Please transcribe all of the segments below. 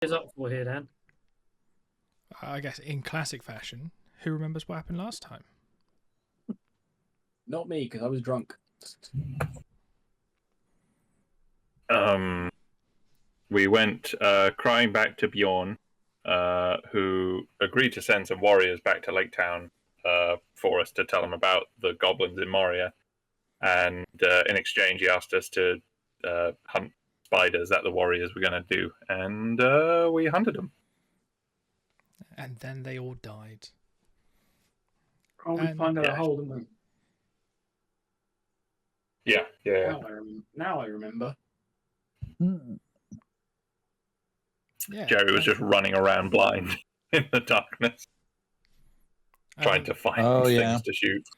is up for here then? I guess in classic fashion, who remembers what happened last time? Not me, because I was drunk. Um, we went crying back to Bjorn, who agreed to send some warriors back to Lake Town for us to tell him about the goblins in Moria. And in exchange, he asked us to hunt spiders that the warriors were going to do. And we hunted them. And then they all died. Oh, we find out a hole, didn't we? Yeah. Now I remember. Yeah, Jerry was just running around blind in the darkness, trying to find things to shoot.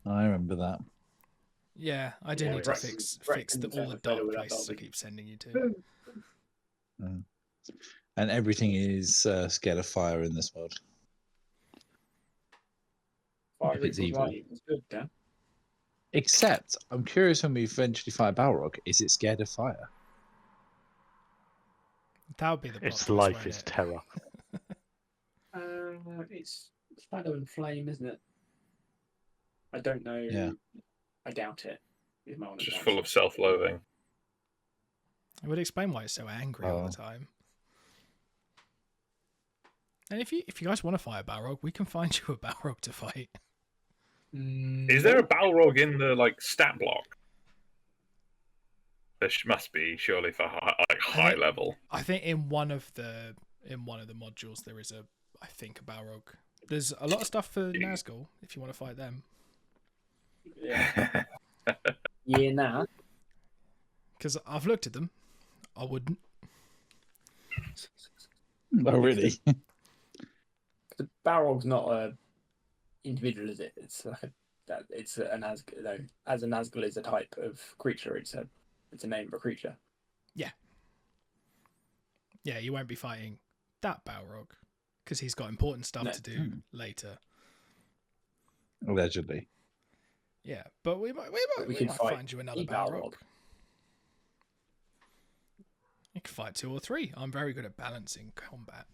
I remember that. Yeah, I do need to fix all the dark places I keep sending you to. And everything is scared of fire in this world. If it's evil. It's good, Dan. Except, I'm curious when we eventually fight Balrog, is it scared of fire? That would be the Its life is terror. It's shadow and flame, isn't it? I don't know. Yeah. I doubt it. Is my honest Just answer. full of self-loathing. It would explain why it's so angry all the time. And if you guys want to fight a Balrog, we can find you a Balrog to fight. Is there a Balrog in the stat block? There must be, surely, for high level. I think in one of the modules there is a Balrog. There's a lot of stuff for Nazgul if you want to fight them. Yeah. Yeah, nah. Because I've looked at them. I wouldn't. Oh, really? The Balrog's not a individual, is it? It's like it's an Nazgul. No, as a Nazgul is a type of creature. It's a name of a creature. Yeah. Yeah, you won't be fighting that Balrog because he's got important stuff to do later. Allegedly. Yeah, but we might find you another Balrog. You can fight 2 or 3. I'm very good at balancing combat.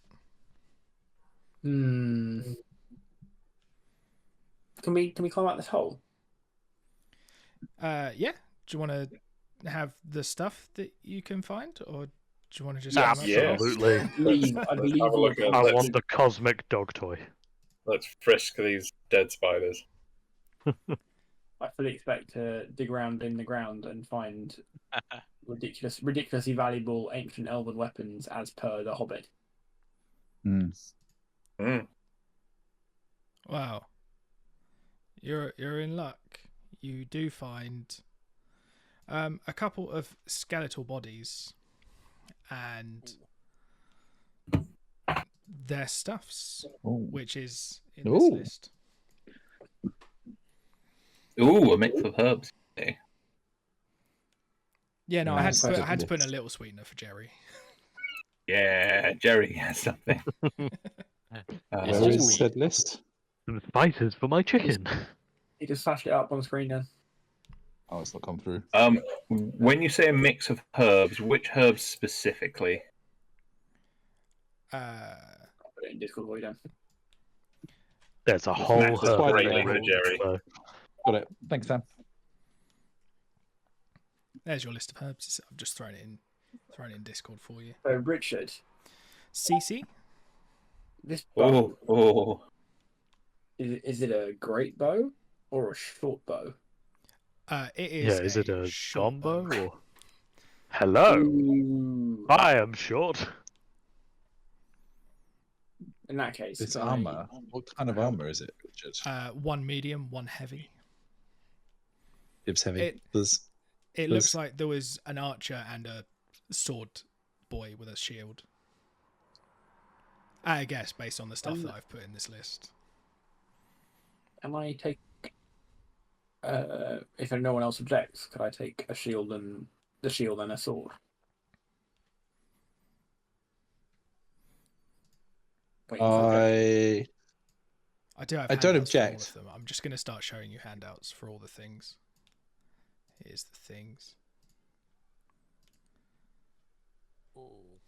Can we climb out this hole? Yeah. Do you want to have the stuff that you can find, or do you want to just? Absolutely. I want the cosmic dog toy. Let's frisk these dead spiders. I fully expect to dig around in the ground and find ridiculously valuable ancient elven weapons as per the Hobbit. Wow. You're in luck. You do find a couple of skeletal bodies and their stuffs, which is in this list. Ooh, a mix of herbs. Okay. Yeah, no, I had to put in a little sweetener for Jerry. Yeah, Jerry has something. Where is said list? Some spices for my chicken. You just flashed it up on the screen then. Oh, it's not come through. When you say a mix of herbs, which herbs specifically? I'll put it in Discord for you then. There's a whole herb. Jerry. Got it. Thanks, Sam. There's your list of herbs. I've just thrown it in Discord for you. So Richard, CC. This bow. Oh. Is it a great bow or a short bow? It is. Yeah, is it a short combo bow. or? Hello. Ooh. I am short. In that case, It's armor. What kind of armor is it, Richard? 1 medium, 1 heavy. It's heavy. It looks like there was an archer and a sword boy with a shield. I guess based on the stuff that I've put in this list. Can I take? If no one else objects, could I take a shield and a sword? I do have I don't handouts for all object. of them. I'm just going to start showing you handouts for all the things. Here's the things. Ooh.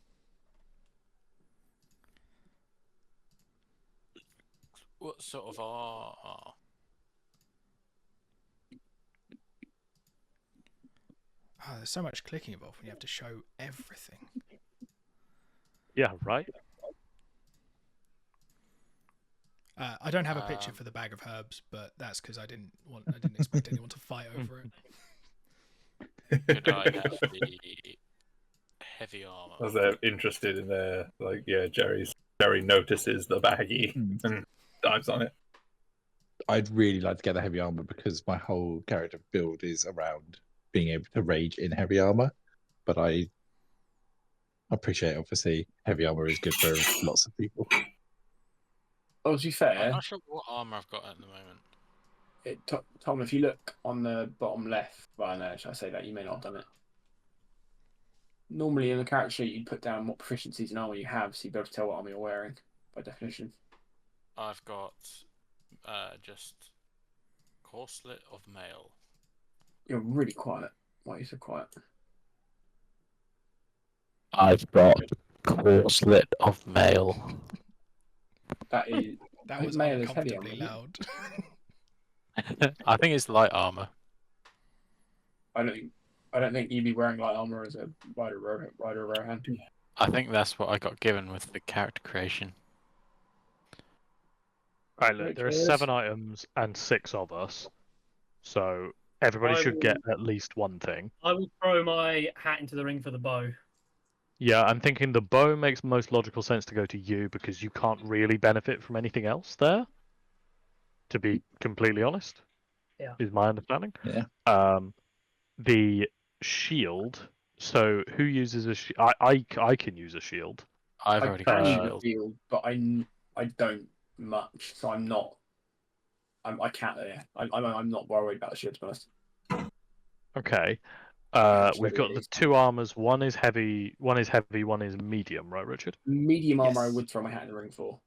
What sort of are? Oh, there's so much clicking involved when you have to show everything. Yeah, right. I don't have a picture for the bag of herbs, but that's because I didn't expect anyone to fight over it. Could I have the heavy armor? As they're interested in their Jerry notices the baggie and dives on it. I'd really like to get the heavy armor because my whole character build is around being able to rage in heavy armor. But I appreciate, obviously, heavy armor is good for lots of people. Well, to be I'm fair, not sure what armor I've got at the moment. Tom, if you look on the bottom left, well, no, should I say that? You may not have done it. Normally, in the character sheet, you put down what proficiencies and armor you have, so you'd be able to tell what armor you're wearing by definition. I've got just corselet of mail. You're really quiet. Why are you so quiet? I've got corselet of mail. That is. That I think was mail is heavy uncomfortably armor, loud. I think it's light armor. I don't think you'd be wearing light armor as a rider Rohan. I think that's what I got given with the character creation. Right, look, there are 7 items and 6 of us, so everybody I should get will- at least one thing. I will throw my hat into the ring for the bow. Yeah, I'm thinking the bow makes most logical sense to go to you because you can't really benefit from anything else there. To be completely honest, Yeah. is my understanding. Yeah. The shield. So who uses a shield? I can use a shield. I've I already can got a use a shield. shield, but I don't much, so I'm not. I can't. Yeah, I'm not worried about the shield, to be honest. Okay. Actually, We've got the it's- 2 armors. One is heavy. One is medium. Right, Richard? Medium armor, I Yes. would throw my hat in the ring for.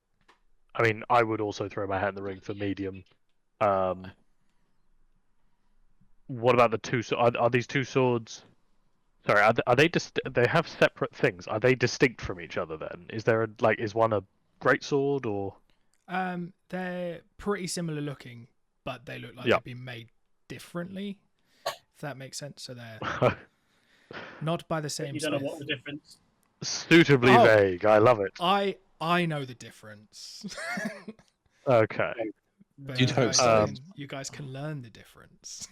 I mean, I would also throw my hat in the ring for medium. What about the 2? Are these 2 swords? Sorry, are they they have separate things? Are they distinct from each other? Then is there is one a great sword or? They're pretty similar looking, but they look like Yeah. they've been made differently. If that makes sense. So they're not by the same You don't know smith. what the difference. Suitably Oh. vague. I love it. I know the difference. Okay. But You'd hope so. you guys can learn the difference.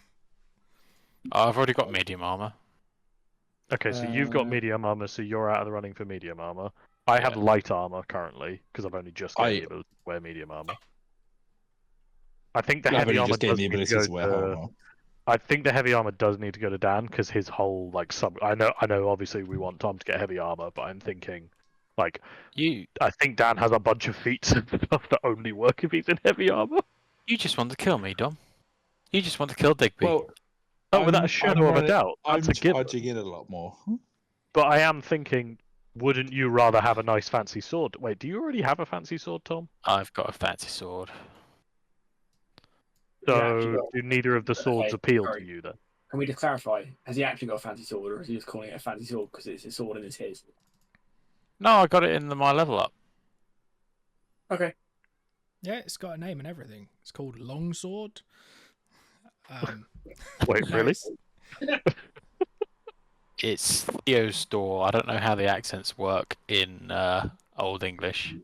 I've already got medium armor. Okay, so you've got Uh, medium armor, so you're out of the running for medium armor. I have Yeah. light armor currently because I've only just gained I- the ability to wear medium armor. I think the I've heavy only armor just gained does the need to ability go to wear to. armor. I think the heavy armor does need to go to Dan because his whole sub. I know. Obviously, we want Tom to get heavy armor, but I'm thinking, You I think Dan has a bunch of feats and stuff that only work if he's in heavy armor. just want to kill me, Dom. You just want to kill Digby. Well, Oh, without a I'm shadow of a running- doubt, I'm that's a given. charging in a lot more. But I am thinking, wouldn't you rather have a nice fancy sword? Wait, do you already have a fancy sword, Tom? I've got a fancy sword. Yeah, actually So got- do neither of the swords Okay, appeal sorry. to you then? Can we just clarify? Has he actually got a fancy sword, or is he just calling it a fancy sword because it's his sword and it's his? No, I got it in my level up. Okay. Yeah, it's got a name and everything. It's called Longsword. Wait, no, really? It's Theo's store. I don't know how the accents work in Old English.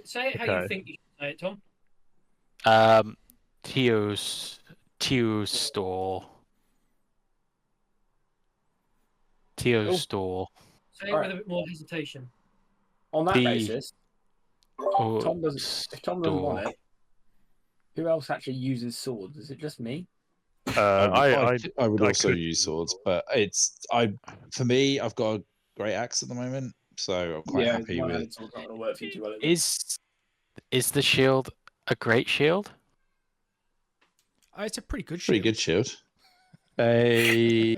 Say it how you Okay. think you should say it, Tom. Theo's store. Theo's Cool. store. Say it Alright. with a bit more hesitation. On that The- basis, Oh, Tom doesn't. If Tom doesn't want it, who else actually uses swords? Is it just me? I would I also could- use swords, but for me, I've got a great axe at the moment, so I'm quite happy with. one-handed sword's not going to work for you too well. Is it? Is the shield a great shield? it's a pretty good shield. Pretty good shield. A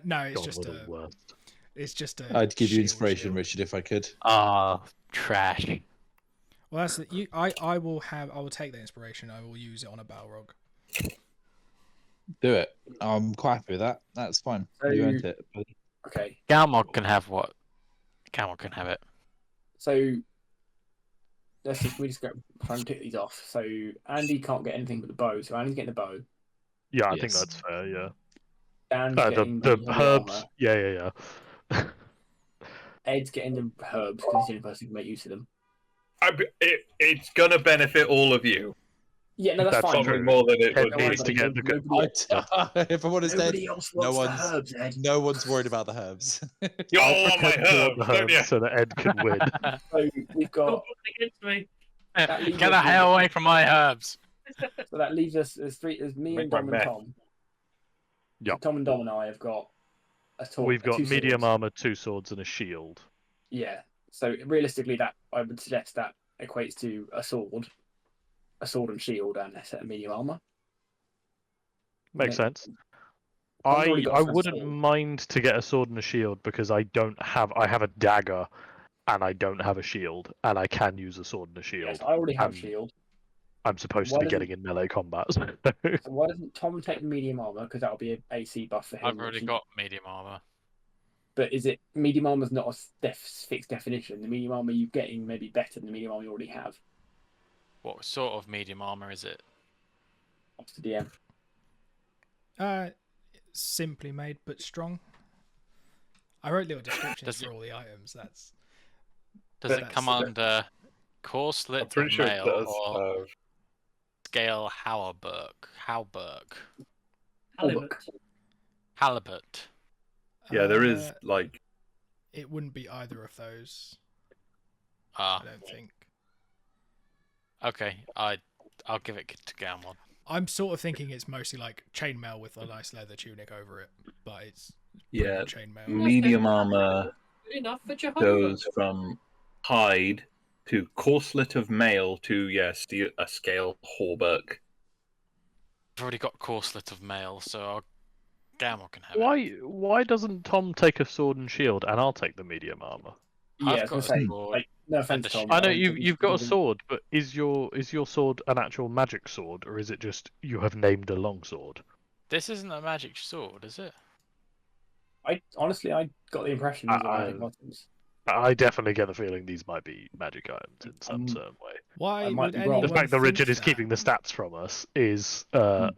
No, it's God, just what a. the worst. It's just a. I'd give you shield inspiration, shield. Richard, if I could. Ah, trash. Well, that's you. I will take the inspiration. I will use it on a Balrog. Do it. I'm quite happy with that. That's fine. You So- earned it. buddy. Okay. Galmog can have what? Galmog can have it. So we just go try and tick these off. So Andy can't get anything but the bow. So Andy's getting the bow. Yeah, I think Yes. that's fair. Yeah. Dan's The getting the heavy herbs. armor. Yeah. Ed's getting the herbs because he's the only person who can make use of them. It's gonna benefit all of you. Yeah, no, that's That's fine. true. Probably more than it Ed would Don't worry needs about to it. get the good. Nobody, if everyone is dead, nobody else no wants one's the herbs, Ed. no one's worried about the herbs. You all I'll want my pretend you want herbs, the don't you? herbs so that Ed can win. So we've Don't got put it against me. that leaves Get us the hell away from my herbs. So that leaves us as three. As me Make and my Dom and meth. Tom. Yep. So Tom and Dom and I have got We've got two medium swords. armor, 2 swords, and a shield. Yeah. So realistically, that I would suggest that equates to a sword and shield, and a set of medium armor. Makes Yeah. sense. Tom's already got I a wouldn't sword. mind to get a sword and a shield because I have a dagger and I don't have a shield and I can use a sword and a shield. Yes, I already have and shield. I'm supposed Why to be doesn't- getting in melee combat. so- So why doesn't Tom take the medium armor? Because that'll be an AC buff for him. I've already which he- got medium armor. But is it medium armor's not a fixed definition? The medium armor you're getting may be better than the medium armor you already have. What sort of medium armor is it? Up to DM. Simply made but strong. I wrote little descriptions Does for it- all the items. Does Does it come that's- under corslet I'm pretty sure it mail does or have. scale halberd? Halibut. Halibut. Yeah, there is Uh, like. It wouldn't be either of those. Ah, I don't think. okay. I'll give it to Gamon. I'm sort of thinking it's mostly like chainmail with a nice leather tunic over it, but it's Yeah, chainmail. medium armor Good enough for Jehovah. goes from hide to corslet of mail to a scale hauberk. I've already got corslet of mail, so Gamon can have it. Why doesn't Tom take a sword and shield and I'll take the medium armor? Yeah, I I've was got gonna a say, sword. like, no offense, the Tom. shield. I know don't think you've got a should- sword, but is your sword an actual magic sword or is it just you have named a long sword? This isn't a magic sword, is it? I honestly, I got the impression these are magic items. I definitely get the feeling these might be magic items in some certain way. Why I might would be wrong. anyone The fact that think Richard is that? keeping the stats from us is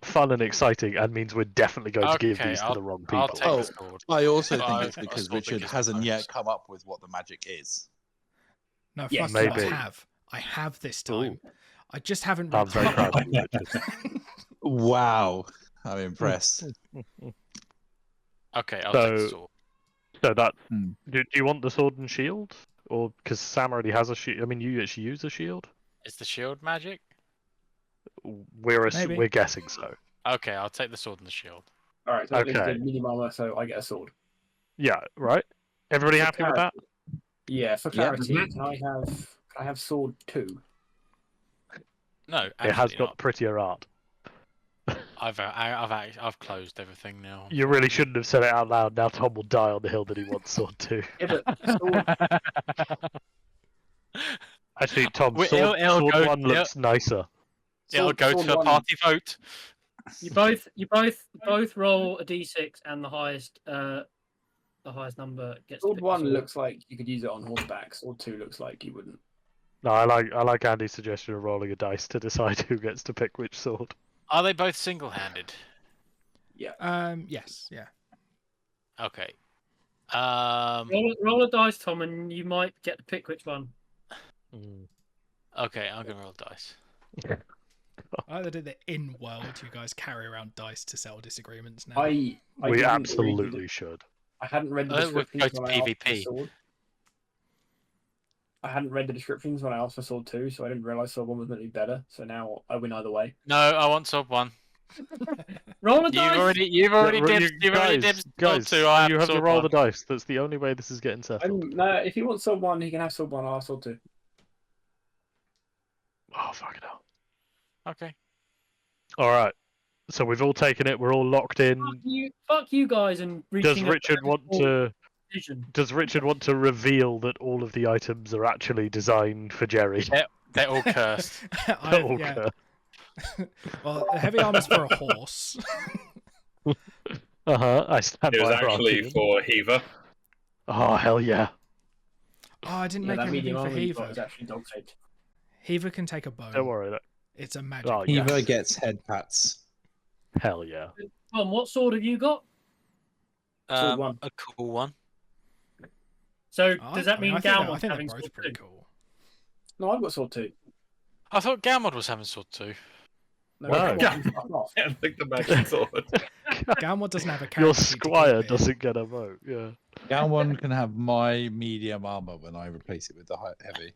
fun and exciting and means we're definitely going to give Okay, these to the wrong I'll people. take Oh, the sword. I also Well, think I've it's got a because sword that Richard gives me hasn't yet bonus. come up with what the magic is. No, Yes, fuck you, I maybe. have. I have this Ooh. time. I just haven't I'm been very told. proud of you, Richard. Wow, I'm impressed. Okay, I'll take the So- sword. So that Hmm. do you want the sword and shield, or because Sam already has a shield? I mean, you actually use a shield. Is the shield magic? Maybe. We're guessing so. Okay, I'll take the sword and the shield. All right, so that leaves Okay. the medium armor, so I get a sword. Yeah, right. Everybody For happy with that? Yeah, for Yep. clarity, can I have sword 2? No, It has absolutely got not. prettier art. I've closed everything now. You really shouldn't have said it out loud. Now Tom will die on the hill that he wants sword too. Yeah, but sword, Actually, Tom, Well, sword, it'll sword go- one looks nicer. It'll sword- go sword to a one- party vote. You both roll a d6, and the highest number gets. to Sword pick the 1 sword. looks like you could use it on horseback. Sword 2 looks like you wouldn't. No, I like Andy's suggestion of rolling a dice to decide who gets to pick which sword. Are they both single-handed? Yes, yeah. Okay. Roll a dice, Tom, and you might get to pick which one. Okay, I'm gonna roll dice. I either did the in world, you guys carry around dice to settle disagreements now. I We didn't read absolutely should. I hadn't read the We'll go descriptions to when I asked for PvP. sword. I hadn't read the descriptions when I asked for sword 2, so I didn't realise sword 1 was meant to be better. So now I win either way. No, I want sword 1. Roll a You've dice. already dibs sword guys, 2. I you have to sword roll 1. the dice. That's the only way this is getting settled. No, if he wants sword 1, he can have sword 1. I'll have sword 2. Oh, fucking hell. Okay. All right. So we've all taken it. We're all locked in. Fuck you guys and Does reaching a Richard want to? decision. Does Richard want to reveal that all of the items are actually designed for Jerry? They're all cursed. They're all yeah. cursed. Well, the heavy armor's for a horse. I stand It was by her actually argument. for Heaver. Oh hell yeah! Oh, I didn't Yeah, make that anything medium for armor you got Heaver. is actually dog shaped. Heaver can take a bow. Don't worry. It's a magic. Oh, yeah. Eva gets head pats. Hell yeah. Tom, what sword have you got? Sword one. A cool one. So Oh, does that I mean, mean I think, I Galmon's think they're having both sword pretty two? cool. No, I've got sword two. I thought Galmod was having sword too. No, Wow. Galmod can fuck off. Yeah, like the magic sword. Galmod doesn't have a Your character sheet to keep squire it. doesn't get a vote. Yeah. Galwan can have my medium armor when I replace it with the heavy.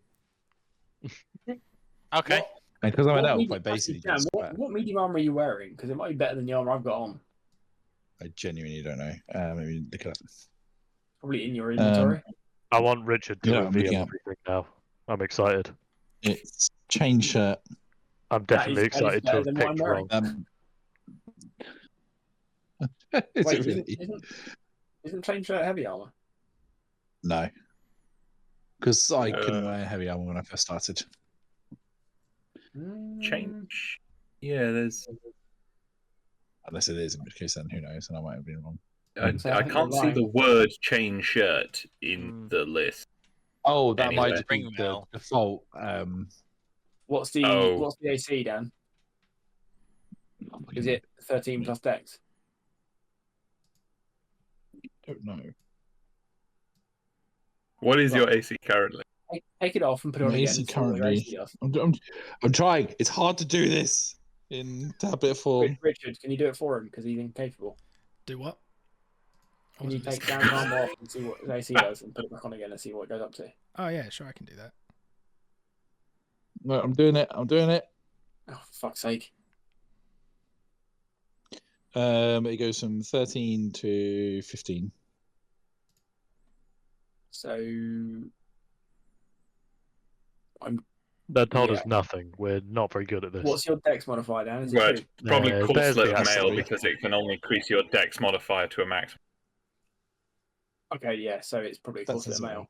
Okay. What- And because I'm an what elf, I medium- basically actually, Dan, just what medium armor are you wearing? Because it might be better than the armor I've got on. I genuinely don't know. Maybe look it up. Probably in your inventory. I want Richard to Yeah, I'm looking reveal up. everything now. I'm excited. It's chain shirt. I'm That is definitely excited to better have than what I'm picked wearing. wrong. Is Wait, it really? isn't chain shirt heavy armor? No. Because I couldn't Uh, wear heavy armor when I first started. Change. Yeah, there's. Unless it is, in which case then who knows, and I might have been wrong. So I I think can't you're see the lying. word chain shirt in the list. Oh, that Anyway. might just be the Ringmail. default. What's the Oh. AC, Dan? Is it 13 plus dex? Don't know. What is your AC currently? Take it off and put it on My again. AC and see what your AC currently. does. I'm trying. It's hard to do this in tablet form. Richard, can you do it for him? Because he's incapable. Do what? I Can you wasn't take listening. Dan's armor off and see what his AC does and put it back on again and see what it goes up to? Oh yeah, sure, I can do that. No, I'm doing it. I'm doing it. Oh, for fuck's sake. It goes from 13 to 15. So I'm. That told Yeah. us nothing. We're not very good at this. What's your dex modifier, Dan? Is it Well, two? it's probably there's corselet the of male acid. because it can only increase your dex modifier to a maximum. Okay, yeah. So it's probably a That's corset sensible. male.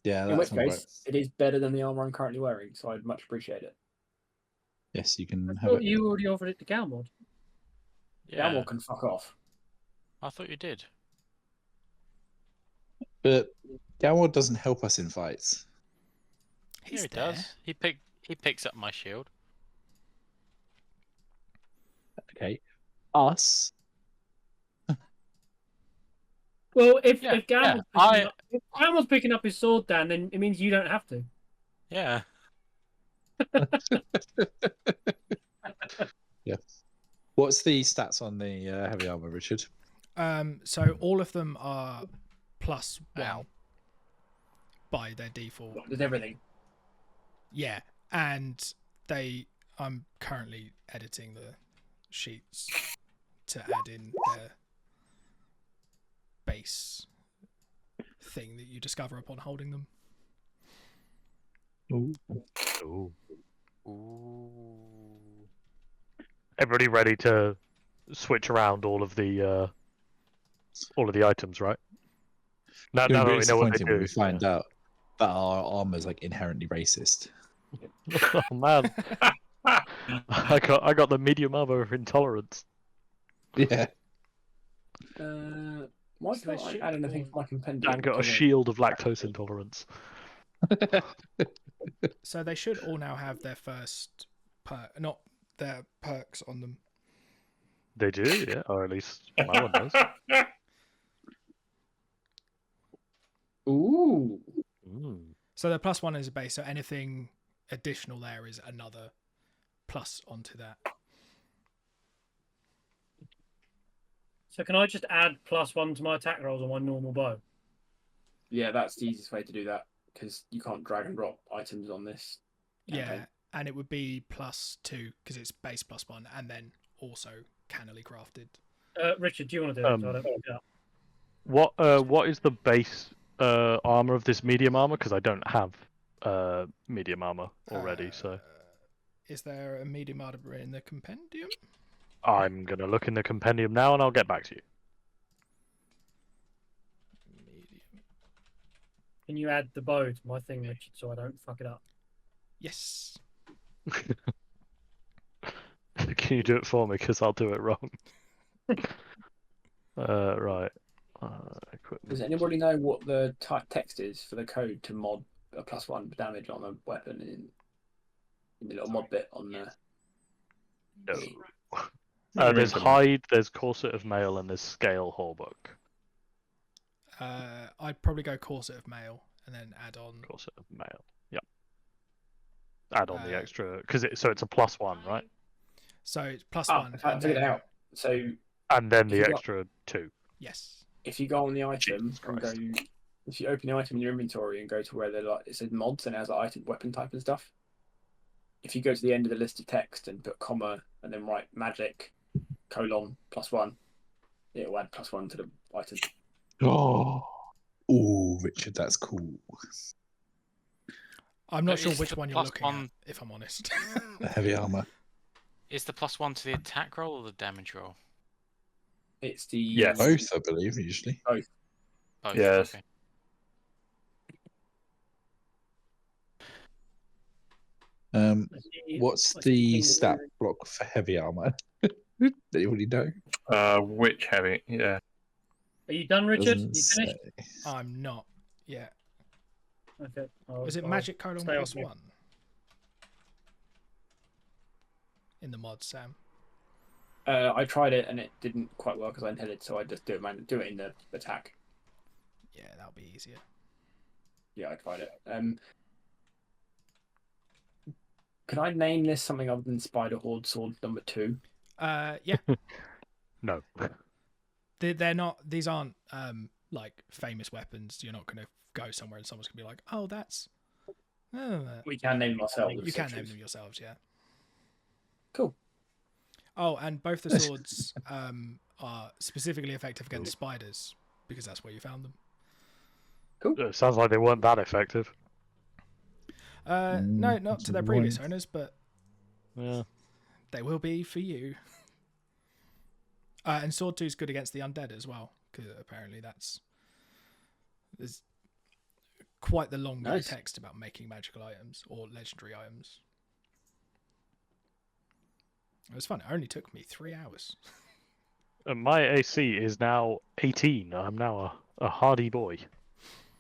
Yeah, In that which sounds case, it is better than the armor I'm currently wearing, so I'd much appreciate it. Yes, you can I have thought it. you already offered it to Galmod. Yeah. Galmor can fuck off. I thought you did. But Galwad doesn't help us in fights. Here he there. does. He picks up my shield. Okay. Us. Well, if Yeah, if Galmon's yeah, picking up, if Galmon's picking up his sword, Dan, then it means you don't have to. Yeah. Yeah. What's the stats on the heavy armor, Richard? So all of them are +1 Ow. by their default. There's everything. Yeah, and I'm currently editing the sheets to add in their base thing that you discover upon holding them. Ooh. Ooh. Everybody ready to switch around all of the items, right? Now It'll that be we know what they disappointing when do. we find out that our armor's like inherently racist. Oh man, I got the medium armor intolerance. Yeah. Why So they can't I should add anything all- for my compendium? Dan got a Because I- shield of lactose intolerance. So they should all now have their first not their perks on them. They do, yeah, or at least my one does. Ooh. Mm. So the +1 is a base, so anything additional there is another plus onto that. So can I just add +1 to my attack rolls on my normal bow? Yeah, that's the easiest way to do that because you can't drag and drop items on this. Yeah, campaign. and it would be +2 because it's base +1 and then also cannily crafted. Richard, do you want to do it? So I don't fuck it up? What is the base armor of this medium armor? Because I don't have medium armor already, so Is there a medium armor in the compendium? I'm gonna look in the compendium now, and I'll get back to you. Medium. Can you add the bow to my thing, Richard, so I don't fuck it up? Yes. Can you do it for me? Because I'll do it wrong. Right. Equip Does anybody know what the type text is for the code to mod a +1 damage on a weapon in the little mod bit on the? No. Hmm, There's recommend. hide, there's corset of mail, and there's scale Horbuck. I'd probably go corset of mail and then add on. Corset of mail. Yep. Add on the Uh, extra because so it's a +1, right? So it's +1. I and figured it then- out. So And then If the you got- extra 2. Yes. if you go on the item Jesus and go, Christ. if you open the item in your inventory and go to where it says mods and it has like item weapon type and stuff. If you go to the end of the list of text and put comma and then write magic :+1, it'll add +1 to the item. Oh, Richard, that's cool. I'm not But sure is which the one you're looking +1 at, if I'm honest. The heavy armor. Is the +1 to the attack roll or the damage roll? It's the Yes. Both, I believe, usually. Both. Yes. Okay. What's the stat block for heavy armor? Anybody know? Which heavy? Yeah. Are you done, Richard? Doesn't You finished? say. I'm not. Yeah. Okay. Was it I'll magic colon stay off you. +1? In the mod, Sam. I tried it and it didn't quite work as I intended, so I just do it in the attack. Yeah, that'll be easier. Yeah, I tried it. Can I name this something other than Spider Horde Sword number 2? Yeah. No. They're not. These aren't like famous weapons. You're not going to go somewhere and someone's going to be like, "Oh, that's." We can name them ourselves. You can name them yourselves, yeah. Cool. Oh, and both the swords are specifically effective against spiders because that's where you found them. It sounds like they weren't that effective. No, not to their previous owners, but Yeah. they will be for you. And Sword 2 is good against the undead as well, because apparently there's quite the long Nice. text about making magical items or legendary items. It was fun. It only took me 3 hours. My AC is now 18. I'm now a hardy boy.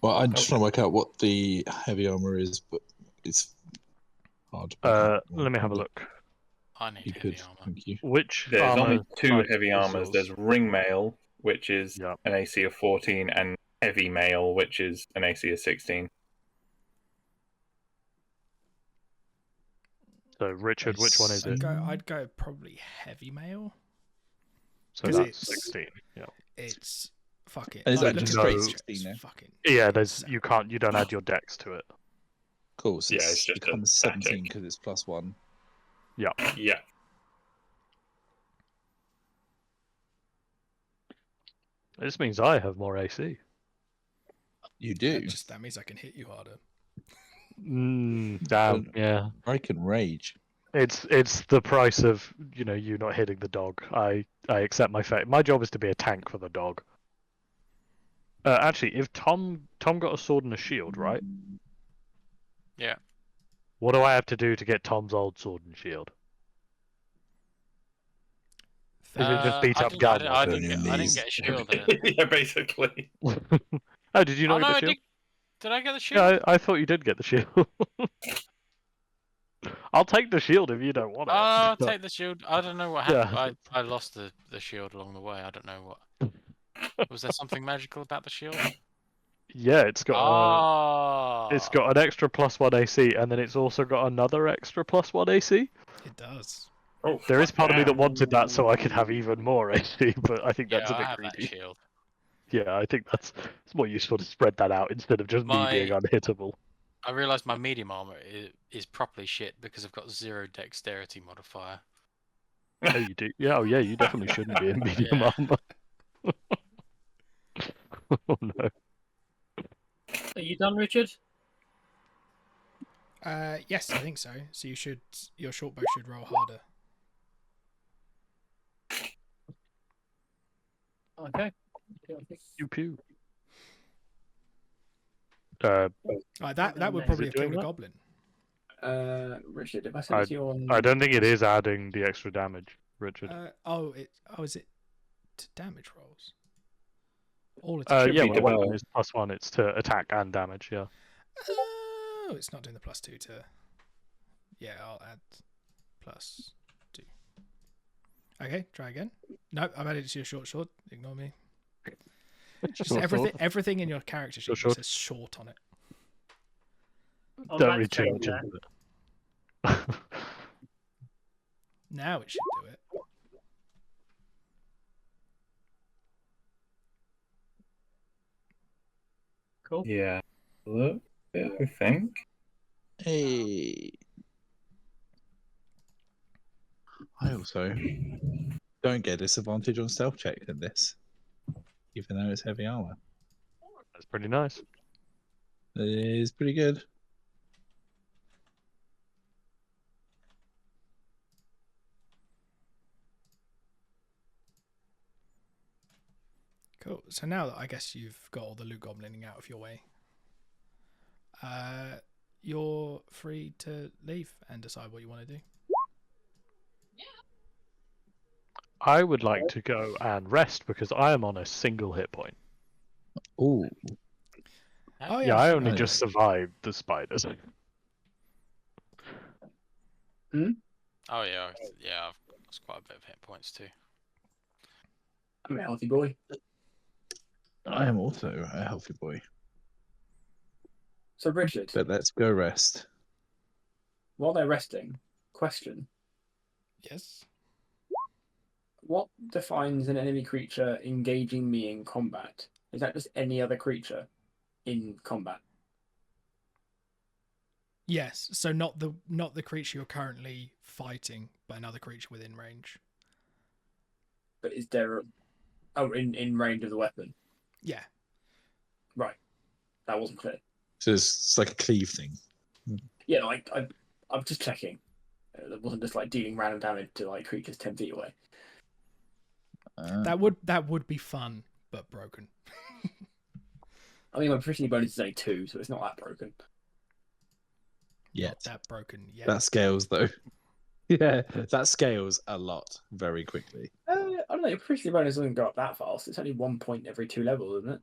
Well, I'm just trying to work out what the heavy armor is, but it's hard to work out. Let me have a look. I need You heavy could, armor. thank you. Which There's armor only 2 type heavy is armors. yours? There's ring mail, which is Yep. an AC of 14, and heavy mail, which is an AC of 16. So Richard, which one is it? I'd go probably heavy mail. So 'Cause that's it's- 16. Yeah. It's fucking. And is like, that look just at straight the 16 pictures, now? Fucking. Yeah. You don't add your dex to it. Cool, so Yeah, it's it's just a becomes 17 static. because it's +1. Yeah. This means I have more AC. You do. That means I can hit you harder. Damn. Yeah. I can rage. It's the price of you not hitting the dog. I accept my fate. My job is to be a tank for the dog. Actually, if Tom got a sword and a shield, right? Yeah. What do I have to do to get Tom's old sword and shield? Is it just beat I up didn't, Galmor? I on didn't, your get, I didn't knees. get a shield. I didn't. Yeah, basically. Oh, did you not Oh no, get I the shield? did I get the shield? Yeah, I thought you did get the shield. I'll take the shield if you don't want it. I'll take the shield. I don't know what happened. Yeah. I lost the shield along the way. I don't know what. Was there something magical about the shield? Yeah, it's got Oh. it's got an extra +1 AC, and then it's also got another extra +1 AC. It does. Oh, There is part of me yeah. that wanted that so I could have even more AC, but I think Yeah, that's a I bit have that greedy. shield. Yeah, I think it's more useful to spread that out instead of just me being My- unhittable. I realised my medium armor is properly shit because I've got 0 dexterity modifier. Oh, you do? Yeah, oh yeah, you definitely shouldn't be in medium Yeah. armor. Oh no. Are you done, Richard? Yes, I think so. So your short bow should roll harder. Okay. Pew pew. That would Is probably it have killed doing a that? goblin. Richard, if I send it to you on. I don't think it is adding the extra damage, Richard. Is it to damage rolls? All attack. Should Yeah, be well, the weapon developed. is +1. It's to attack and damage. Yeah. Oh, it's not doing the +2 to. Yeah, I'll add +2. Okay, try again. No, I've added it to your short. Ignore me. Just Short sword. everything in your character sheet Short. says short on it. I'm Don't about read to too change much that. into it. Now it should do it. Cool. Yeah. Look, I think. Hey. I also don't get disadvantage on stealth checks in this, even though it's heavy armor. That's pretty nice. It is pretty good. Cool. So now that I guess you've got all the loot goblining out of your way, you're free to leave and decide what you want to do. I would like to go and rest because I am on a single hit point. Ooh. Oh Yeah, I only Nice. just survived the spiders. Oh yeah, yeah. I've lost quite a bit of hit points too. I'm a healthy boy. I am also a healthy boy. So Richard, But let's go rest. while they're resting, question: Yes. what defines an enemy creature engaging me in combat? Is that just any other creature in combat? Yes. So not the creature you're currently fighting, but another creature within range. But is there in range of the weapon? Yeah. Right. That wasn't clear. So it's like a cleave thing. Yeah, like I'm just checking. It wasn't just like dealing random damage to like creatures 10 feet away. That would be fun, but broken. I mean, my proficiency bonus is only 2, so it's not that broken. Yet. Not that broken yet. That scales though. Yeah, that scales a lot very quickly. I don't know. Your proficiency bonus doesn't go up that fast. It's only 1 point every 2 levels, isn't it?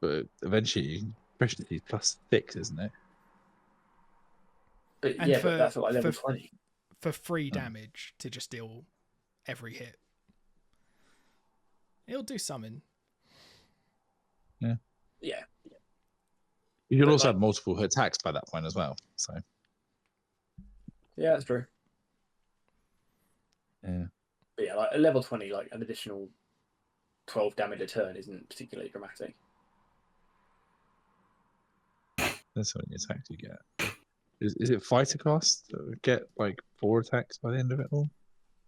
But eventually, proficiency +6, isn't it? But And yeah, for- but that's at like level for- 20. For free damage to just deal every hit. It'll do something. Yeah. You could But, also like- have multiple attacks by that point as well. So Yeah, that's true. yeah, But yeah, like at level 20, like an additional 12 damage a turn isn't particularly dramatic. that's how many attacks you get. Is it fighter class to get like 4 attacks by the end of it all?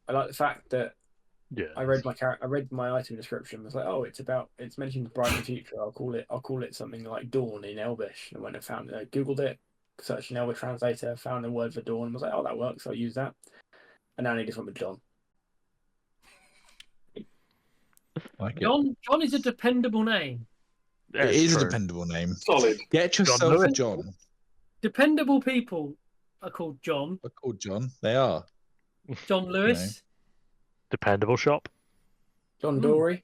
I like the fact that Yeah. I read my item description. I was like, oh, it's mentioned bright in the future. I'll call it something like dawn in Elvish. And when I Googled it, searched an Elvish translator, found the word for dawn, and was like, oh, that works. I'll use that. And now I need this one with John. Like it. John is a dependable name. Yeah, It it's is a true. dependable name. Solid. Get yourself Lewis? John. Dependable people are called John. They're called John. They are. John Lewis. Dependable shop. John Dory.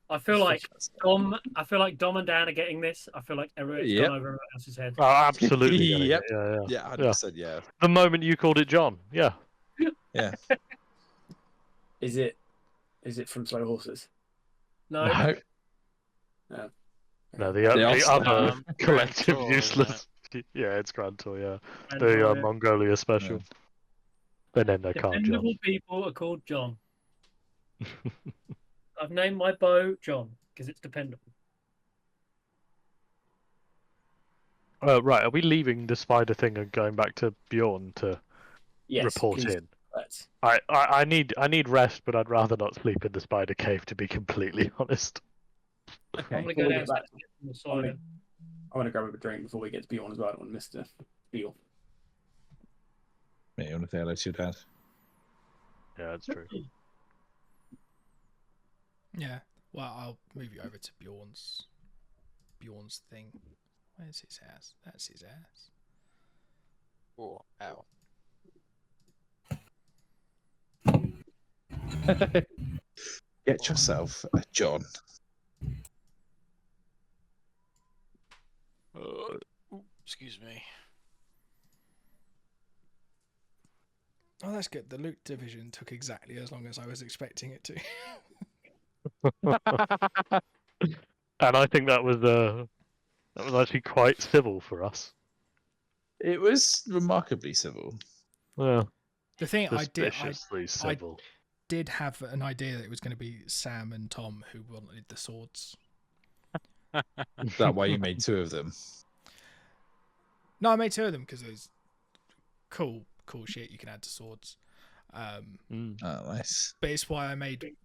I feel like Dom and Dan are getting this. I feel like it's Yep. gone over everyone else's head. Oh, absolutely. getting Yep. it, Yeah, yeah. Yeah, 100%. Yeah. The moment you called it John. Yeah. Yeah. Is it from Slow Horses? No. No. No, the They also- other collective Grand Tour, isn't useless. Yeah, it's Grand Tour, yeah. And The all Mongolia special. And then they can't dependable jump. people are called John. I've named my bow John because it's dependable. Right, are we leaving the spider thing and going back to Bjorn to Yes. report please. in? Let's. I need rest, but I'd rather not sleep in the spider cave, to be completely honest. Okay. I'm gonna before go we get downstairs back- and get some I'm cider. gonna, I want to grab a drink before we get to Beyond as well. I don't want to miss the Beal. Yeah, you want to say hello to your dad? Yeah, that's true. Yeah. Well, I'll move you over to Bjorn's thing. Where's his ass? That's his ass. Oh, ow. Get yourself a John. Excuse me. Oh, that's good. The loot division took exactly as long as I was expecting it to. And I think that was actually quite civil for us. It was remarkably civil. Well, The thing I suspiciously civil. did have an idea that it was going to be Sam and Tom who wanted the swords. That why you made two of them. No, I made two of them because there's cool shit you can add to swords. Mm. Oh, nice. But it's why I made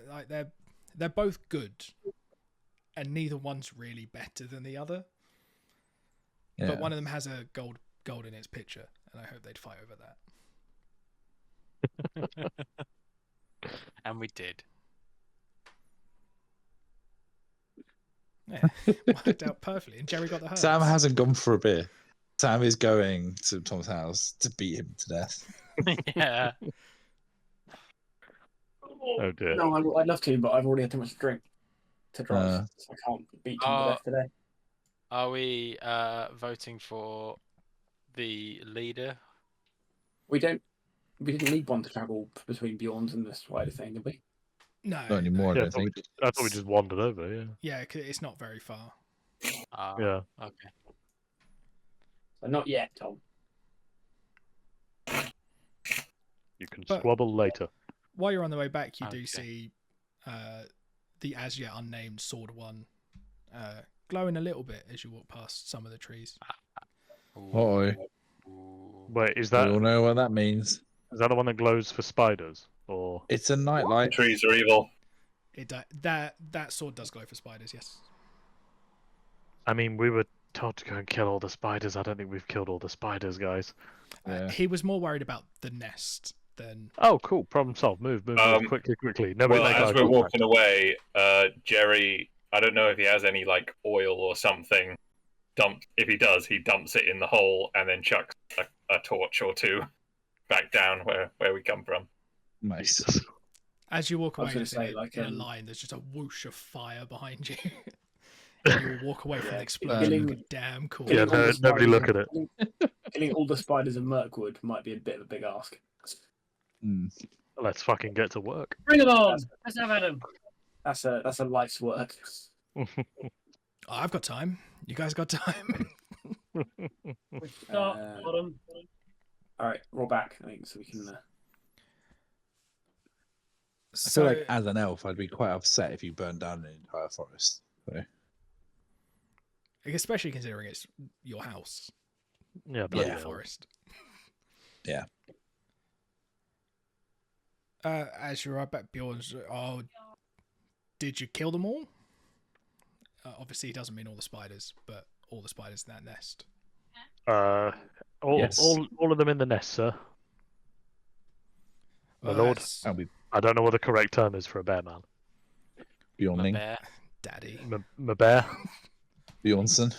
like they're both good, and neither one's really better than the other. Yeah. But one of them has a gold in its picture, and I hope they'd fight over that. And we did. Yeah, worked out perfectly, and Jerry got the hurt. Sam hasn't gone for a beer. Sam is going to Tom's house to beat him to death. Yeah. Oh dear. No, I'd love to, but I've already had too much to drink to drive, so I can't beat Tom to Oh. death today. Are we voting for the leader? We didn't need one to travel between Bjorn's and the spider thing, did we? No, Not anymore, I Yeah, don't think. I thought we just wandered over. Yeah. Yeah, 'cause it's not very far. Yeah. Okay. So not yet, Tom. You can But- squabble later. While you're on the way back, you do Okay. see the as yet unnamed sword one glowing a little bit as you walk past some of the trees. Uh-oh. Ooh. Wait, is We that all know what that means. the one that glows for spiders? Or It's a The nightlight. trees are evil. That sword does glow for spiders, yes. I mean, we were told to go and kill all the spiders. I don't think we've killed all the spiders, guys. Yeah. He was more worried about the nest than Oh, cool. Problem solved. Move, quickly. Nobody Well, make as eye we're contact. walking away, Jerry, I don't know if he has any like oil or something. If he does, he dumps it in the hole and then chucks a torch or two back down where we come from. Nice. Jesus. as you walk I was away gonna say, in like, a line, there's just a whoosh of fire behind you. And you will walk away from Yeah, the explosion killing- looking damn cool. Yeah, Killing all no, the nobody spiders look of- at it. Killing all the spiders of Mirkwood might be a bit of a big ask. Mm. Let's fucking get to work. Bring them on. Let's have Adam. That's a life's work. Oh, I've got time. You guys got time? We start Uh, bottom. All right, roll back. I think so we can. I So, feel like as an elf, I'd be quite upset if you burned down an entire forest. So, especially considering it's your house, Yeah, bloody Yeah. forest. Yeah. As you're up at Bjorn's, did you kill them all? Obviously, he doesn't mean all the spiders, but all the spiders in that nest. Yes. All of them in the nest, sir. My lord. that's I'll be I don't know what the correct term is for a bear man. My Bjorning. bear. Daddy. My bear. Bjornson.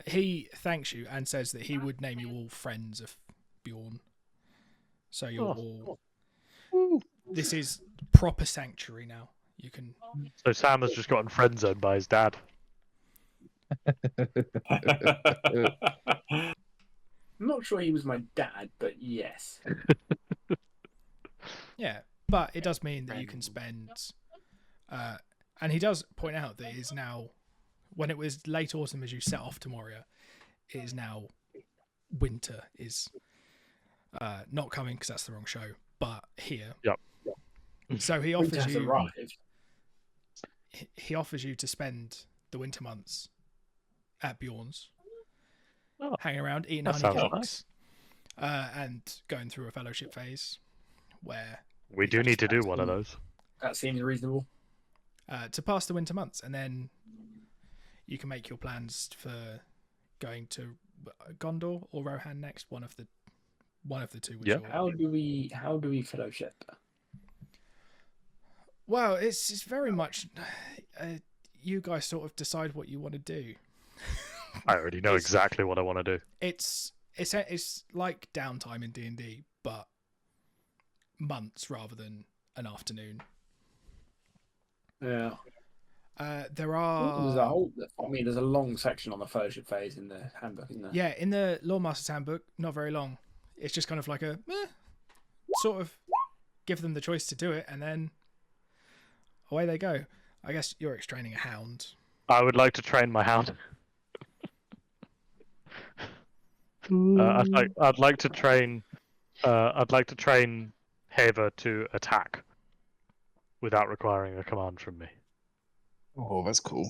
He thanks you and says that he would name you all friends of Bjorn. So you're Oh, all. This is proper sanctuary now. You can. So Sam has just gotten friend zoned by his dad. I'm not sure he was my dad, but yes. Yeah, but it does mean that you can spend. And he does point out that it is now, when it was late autumn as you set off to Moria, it is now winter is not coming because that's the wrong show, but here. Yep. So he Winter offers has you. arrived. He offers you to spend the winter months at Bjorn's, Oh, hanging around, eating that honey sounds cakes, and going through a fellowship phase where We do need to do one of those. That seems reasonable. to pass the winter months, and then you can make your plans for going to Gondor or Rohan next. One of the two. Which Yeah. you're- How do we fellowship? Well, it's very much you guys sort of decide what you want to do. I already know exactly what I want to do. It's like downtime in D&D, but months rather than an afternoon. Yeah. There There's a are whole. I mean, there's a long section on the fellowship phase in the handbook, isn't there? in the Lawmaster's Handbook, not very long. It's just kind of like a sort of give them the choice to do it, and then away they go. I guess you're training a hound. I would like to train my hound. I'd like to train. I'd like to train Haver to attack without requiring a command from me. Oh, that's cool.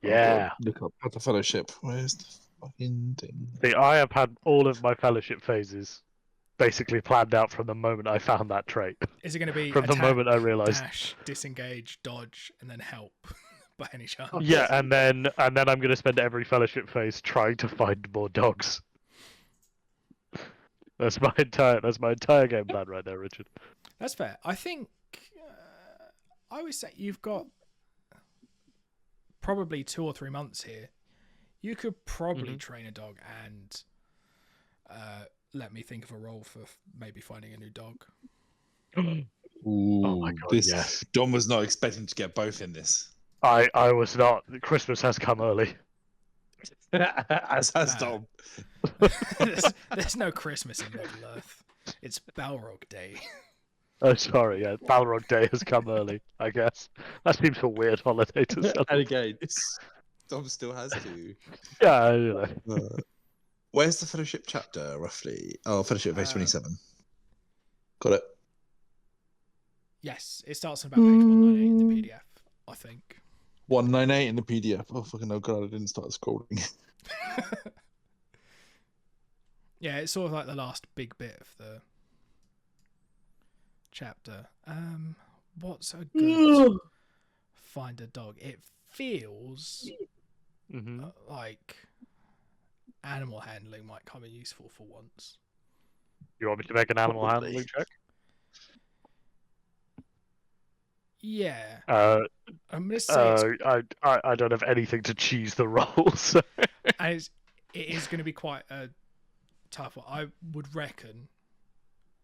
Yeah. Look up at the fellowship. Where's the fucking thing? See, I have had all of my fellowship phases basically planned out from the moment I found that trait. Is it going to be From the attack, moment I realized. dash, disengage, dodge, and then help? By any chance? Yeah, and then I'm going to spend every fellowship phase trying to find more dogs. That's my entire game plan right there, Richard. That's fair. I think I always say you've got probably 2 or 3 months here. You could probably train a dog and let me think of a role for maybe finding a new dog. Ooh, Oh my God, this yes. Dom was not expecting to get both in this. I was not. Christmas has come early. As has Dom. there's no Christmas in Middle Earth. It's Balrog Day. Oh, sorry. Yeah, Balrog Day has come early. I guess that seems a weird holiday to celebrate. And again, Dom still has to. Yeah, you know. Where's the fellowship chapter roughly? Oh, fellowship phase 27. Got it. Yes, it starts on about page 198 in the PDF, I think. 198 in the PDF. Oh fucking no, God! I didn't start scrolling. Yeah, it's sort of like the last big bit of the chapter. What's a good find a dog? It feels like animal handling might come in useful for once. You want me to make an animal Probably. handling check? Yeah. I'm gonna say I don't have anything to choose the role, so it is going to be quite a tough one. I would reckon.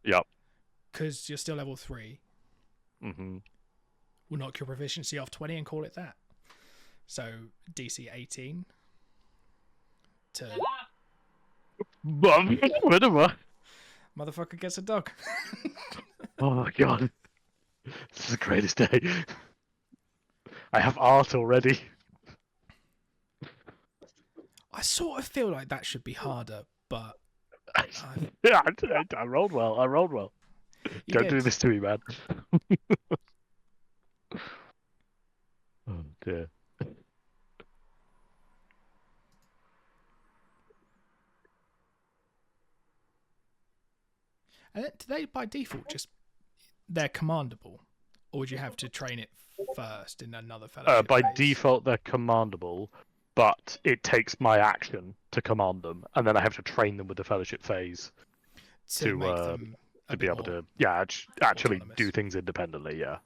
Yep. Because you're still level 3. Mm-hmm. We'll knock your proficiency off 20 and call it that. So DC 18 to What am I? motherfucker gets a dog. Oh my God! This is the greatest day. I have art already. I sort of feel like that should be harder, but Yeah, I rolled well. I rolled well. you Don't do did. this to me, man. Oh dear. And do they by default just they're commandable, or would you have to train it first in another fellowship? By phase? default, they're commandable, but it takes my action to command them, and then I have to train them with the fellowship phase to make them to be able to actually autonomous. do things independently. Yeah.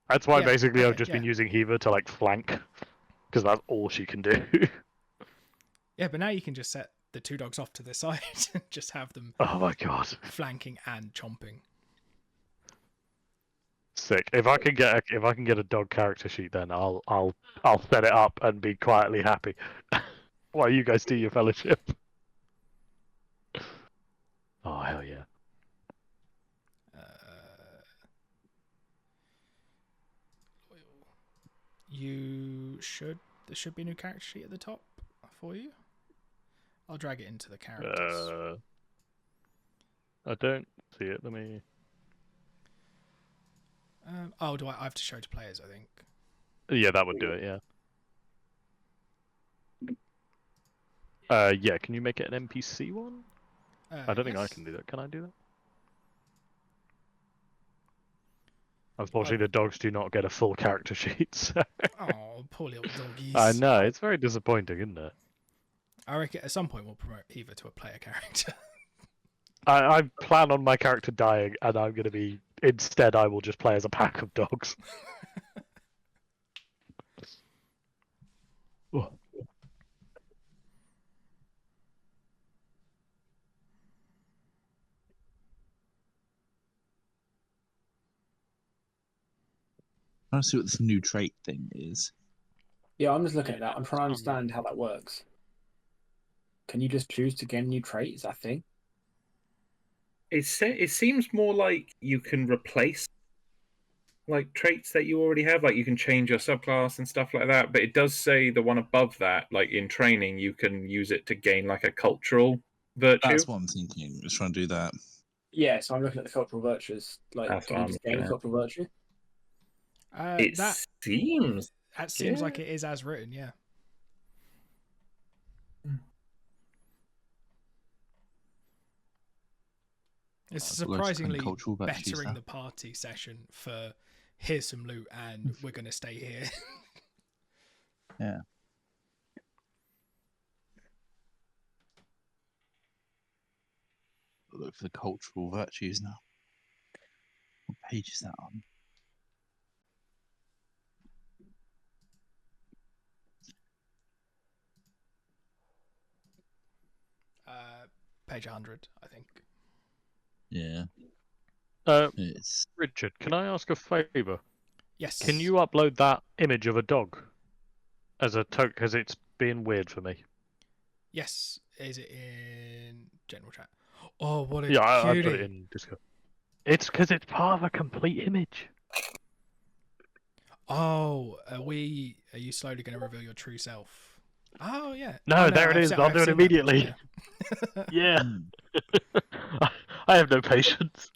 That's why Yeah, basically I've okay, just been yeah. using Heva to like flank, because that's all she can do. Yeah, but now you can just set the 2 dogs off to the side and just have them Oh my God. flanking and chomping. Sick. If I can get a dog character sheet, then I'll set it up and be quietly happy while you guys do your fellowship. Oh hell yeah! There should be a new character sheet at the top for you. I'll drag it into the characters. I don't see it. Let me. Do I have to show to players? I think. Yeah, that would do it. Yeah. Yeah. Can you make it an NPC one? I don't think I yes. can do that. Can I do that? Unfortunately, the dogs do not get a full character sheet. So... Oh, poor little doggies. I know, it's very disappointing, isn't it? I reckon at some point we'll promote Eva to a player character. I plan on my character dying, and I'm going to be... Instead, I will just play as a pack of dogs. Oh. trying to see what this new trait thing is. Yeah, I'm just looking at that. I'm trying to understand how that works. Can you just choose to gain a new trait? Is that a thing? It seems more like you can replace like traits that you already have, like you can change your subclass and stuff like that. But it does say the one above that, like in training, you can use it to gain like a cultural virtue. That's what I'm thinking. Just trying to do that. Yeah, so I'm looking at the cultural virtues. Like, That's can what you I'm just gain a looking at. cultural virtue? It That seems. seems yeah. like it is as written. Yeah. It's I've got loads of surprisingly cultural virtues bettering now. the party session for here's some loot and we're going to stay here. Yeah. Look for the cultural virtues now. What page is that on? Page 100, I think. Yeah. It's Richard, can I ask a favour? Yes. Can you upload that image of a dog as a token? Because it's being weird for me. Yes. Is it in general chat? Oh, what a Yeah, I cutie. put it in Discord. It's because it's part of a complete image. Oh, are you slowly going to reveal your true self? Oh, yeah. No, Oh, there it I've is. se- I'll I've do it seen that picture, immediately. yeah. Yeah. I have no patience.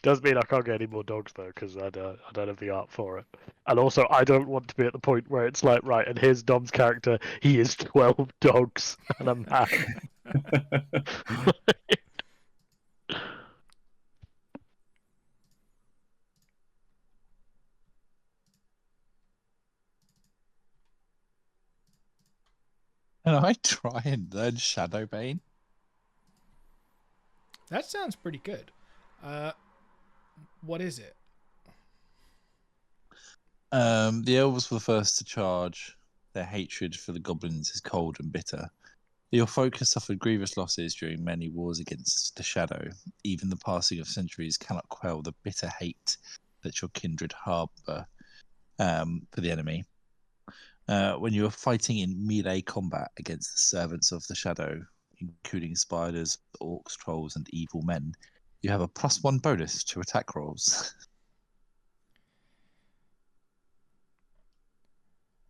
Does mean I can't get any more dogs though, because I don't have the art for it. And also, I don't want to be at the point where it's like, right, and here's Dom's character. He is 12 dogs, and I'm happy. Can I try and learn Shadowbane? That sounds pretty good. What is it? The elves were the first to charge. Their hatred for the goblins is cold and bitter. Your folk has suffered grievous losses during many wars against the shadow. Even the passing of centuries cannot quell the bitter hate that your kindred harbour for the enemy. When you are fighting in melee combat against the servants of the shadow, including spiders, orcs, trolls, and evil men, you have a +1 bonus to attack rolls.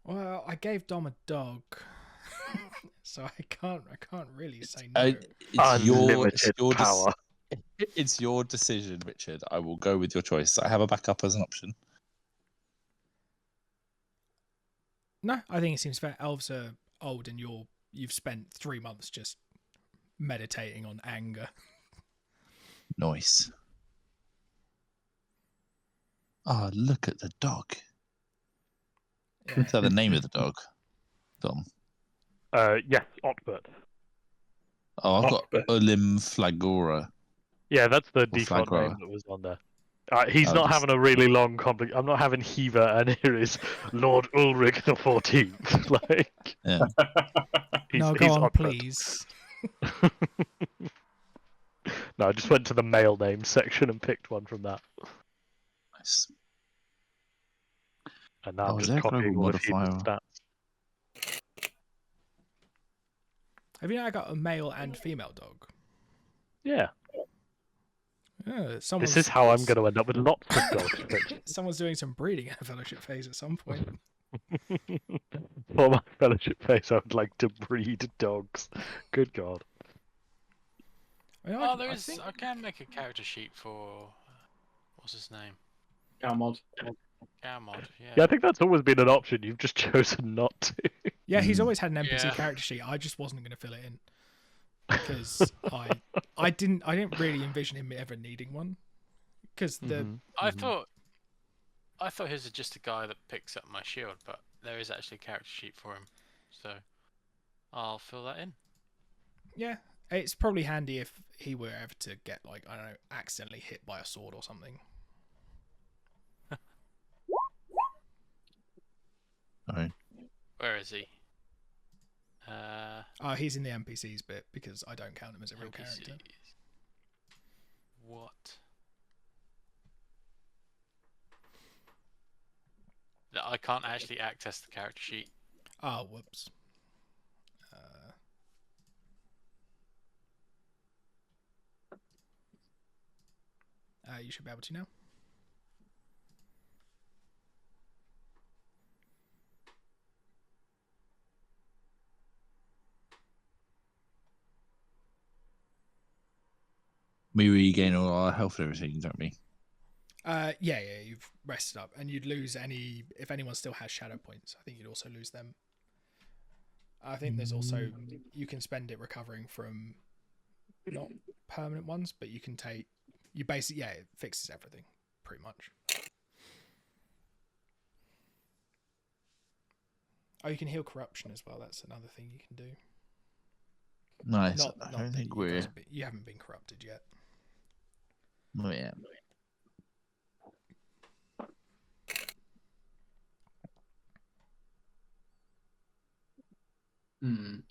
Well, I gave Dom a dog, so I can't really say no. Unlimited power. It's your decision, Richard. I will go with your choice. I have a backup as an option. No, I think it seems fair. Elves are old, and you've spent 3 months just meditating on anger. Nice. Oh, look at the dog. Yeah. Is that the name of the dog? Dom. Yes, Otbert. Oh, I've got Otbert. Olim Flagora. Yeah, that's the Or default Flagra. name that was on there. He's Oh, not this- having a really long I'm not having Heaver, and here is Lord Ulrich the 14th. Like, Yeah. No, he's go on, Otbert. please. No, I just went to the male name section and picked one from that. Nice. And now Oh, I'm is just there a copying global all of Heaver's modifier? stats. Have you now got a male and female dog? Yeah, Someone's, this is how I'm going to end up with lots of dogs. Someone's doing some breeding in a fellowship phase at some point. For my fellowship phase, I would like to breed dogs. Good God. I mean, Oh, I there is. think- I can make a character sheet for. What's his name? Cow mod. Cow mod. Yeah. Yeah, I think that's always been an option. You've just chosen not to. Yeah, he's Mm. always had an NPC Yeah. character sheet. I just wasn't going to fill it in because I didn't really envision him ever needing one because the Mhm. I thought his is just a guy that picks up my shield, but there is actually a character sheet for him, so I'll fill that in. yeah, it's probably handy if he were ever to get like I don't know accidentally hit by a sword or something. Sorry. Where is he? He's in the NPCs bit because I don't count him as a real character. NPCs. What? That I can't actually access the character sheet. Oh, whoops. You should be able to now. We regain all our health and everything, don't we? Yeah, you've rested up, and you'd lose any if anyone still has shadow points. I think you'd also lose them. I think there's also you can spend it recovering from not permanent ones, but you can take you basically it fixes everything pretty much. Oh, you can heal corruption as well. That's another thing you can do. Nice. Not I that don't think you guys we're. you haven't been corrupted yet. Oh, yeah.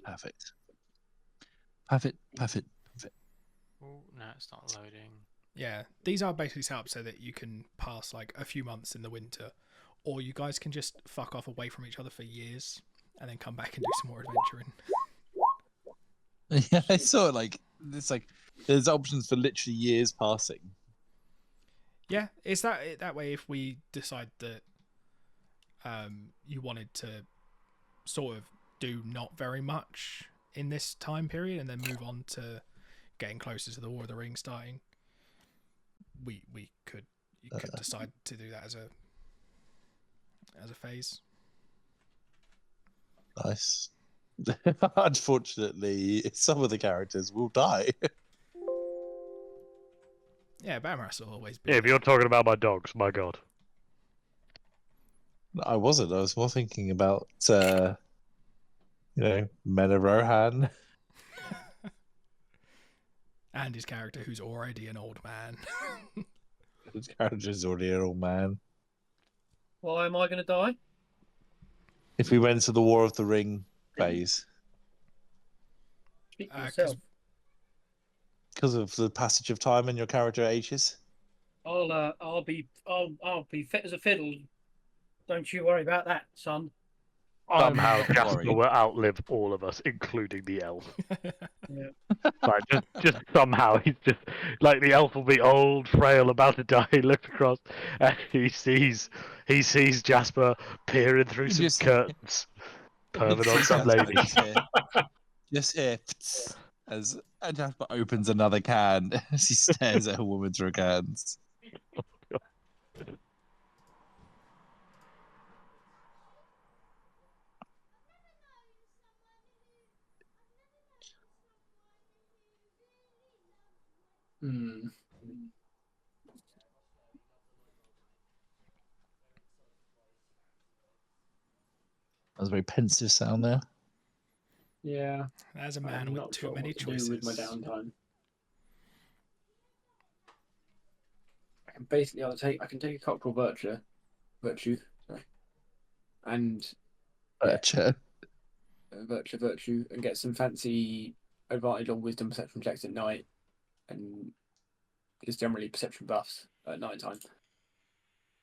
Perfect. Perfect. Perfect. Perfect. Oh, no, it's not loading. Yeah, these are basically set up so that you can pass like a few months in the winter, or you guys can just fuck off away from each other for years and then come back and do some more adventuring. Yeah, it's sort of like it's like there's options for literally years passing. Yeah, it's that way if we decide that you wanted to sort of do not very much in this time period and then move on to getting closer to the War of the Ring starting, you could decide to do that as a phase. Nice. Unfortunately, some of the characters will die. Yeah, Bamaras will always be. Yeah, if you're talking about my dogs, my god. I wasn't. I was more thinking about, Men of Rohan. And his character, who's already an old man. His character's already an old man. Why am I going to die? If we went to the War of the Ring phase, Speak for yourself. because of the passage of time and your character ages. I'll be fit as a fiddle. Don't you worry about that, son. Somehow not Jasper worried. will outlive all of us, including the elf. Yeah. Like just somehow he's just like the elf will be old, frail, about to die. He looks across and he sees Jasper peering through some Just- curtains, perving on Just some lady. Just here, as Jasper opens another can as he stares at a woman through cans. That was a very pensive sound there. Yeah. As a I'm man with not too sure many what to choices. do with my downtime. I can basically I can take a cultural virtue, sorry, and Virtue. virtue, and get some fancy advantage on wisdom perception checks at night, and just generally perception buffs at night time.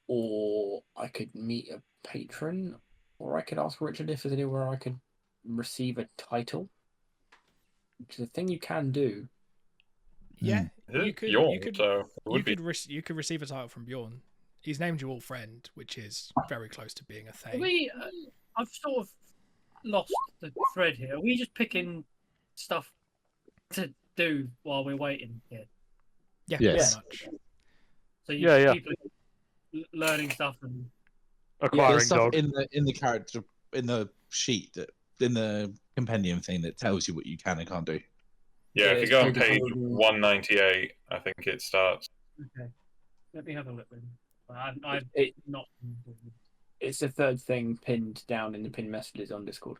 Or I could meet a patron, or I could ask Richard if there's anywhere I could receive a title, which is a thing you can do. Yeah, It you is could. Bjorn, You could. so it would be. You could receive a title from Bjorn. He's named you all friend, which is very close to being a thing. I've sort of lost the thread here. Are we just picking stuff to do while we're waiting here? Yeah, Yes. pretty much. So Yeah. people are learning stuff and Acquiring There's stuff dogs. in the character in the sheet in the compendium thing that tells you what you can and can't do. Yeah, if you it's go on pretty page cool. 198, I think it starts. okay. Let me have a look then. I've It, not. it's the third thing pinned down in the pinned messages on Discord.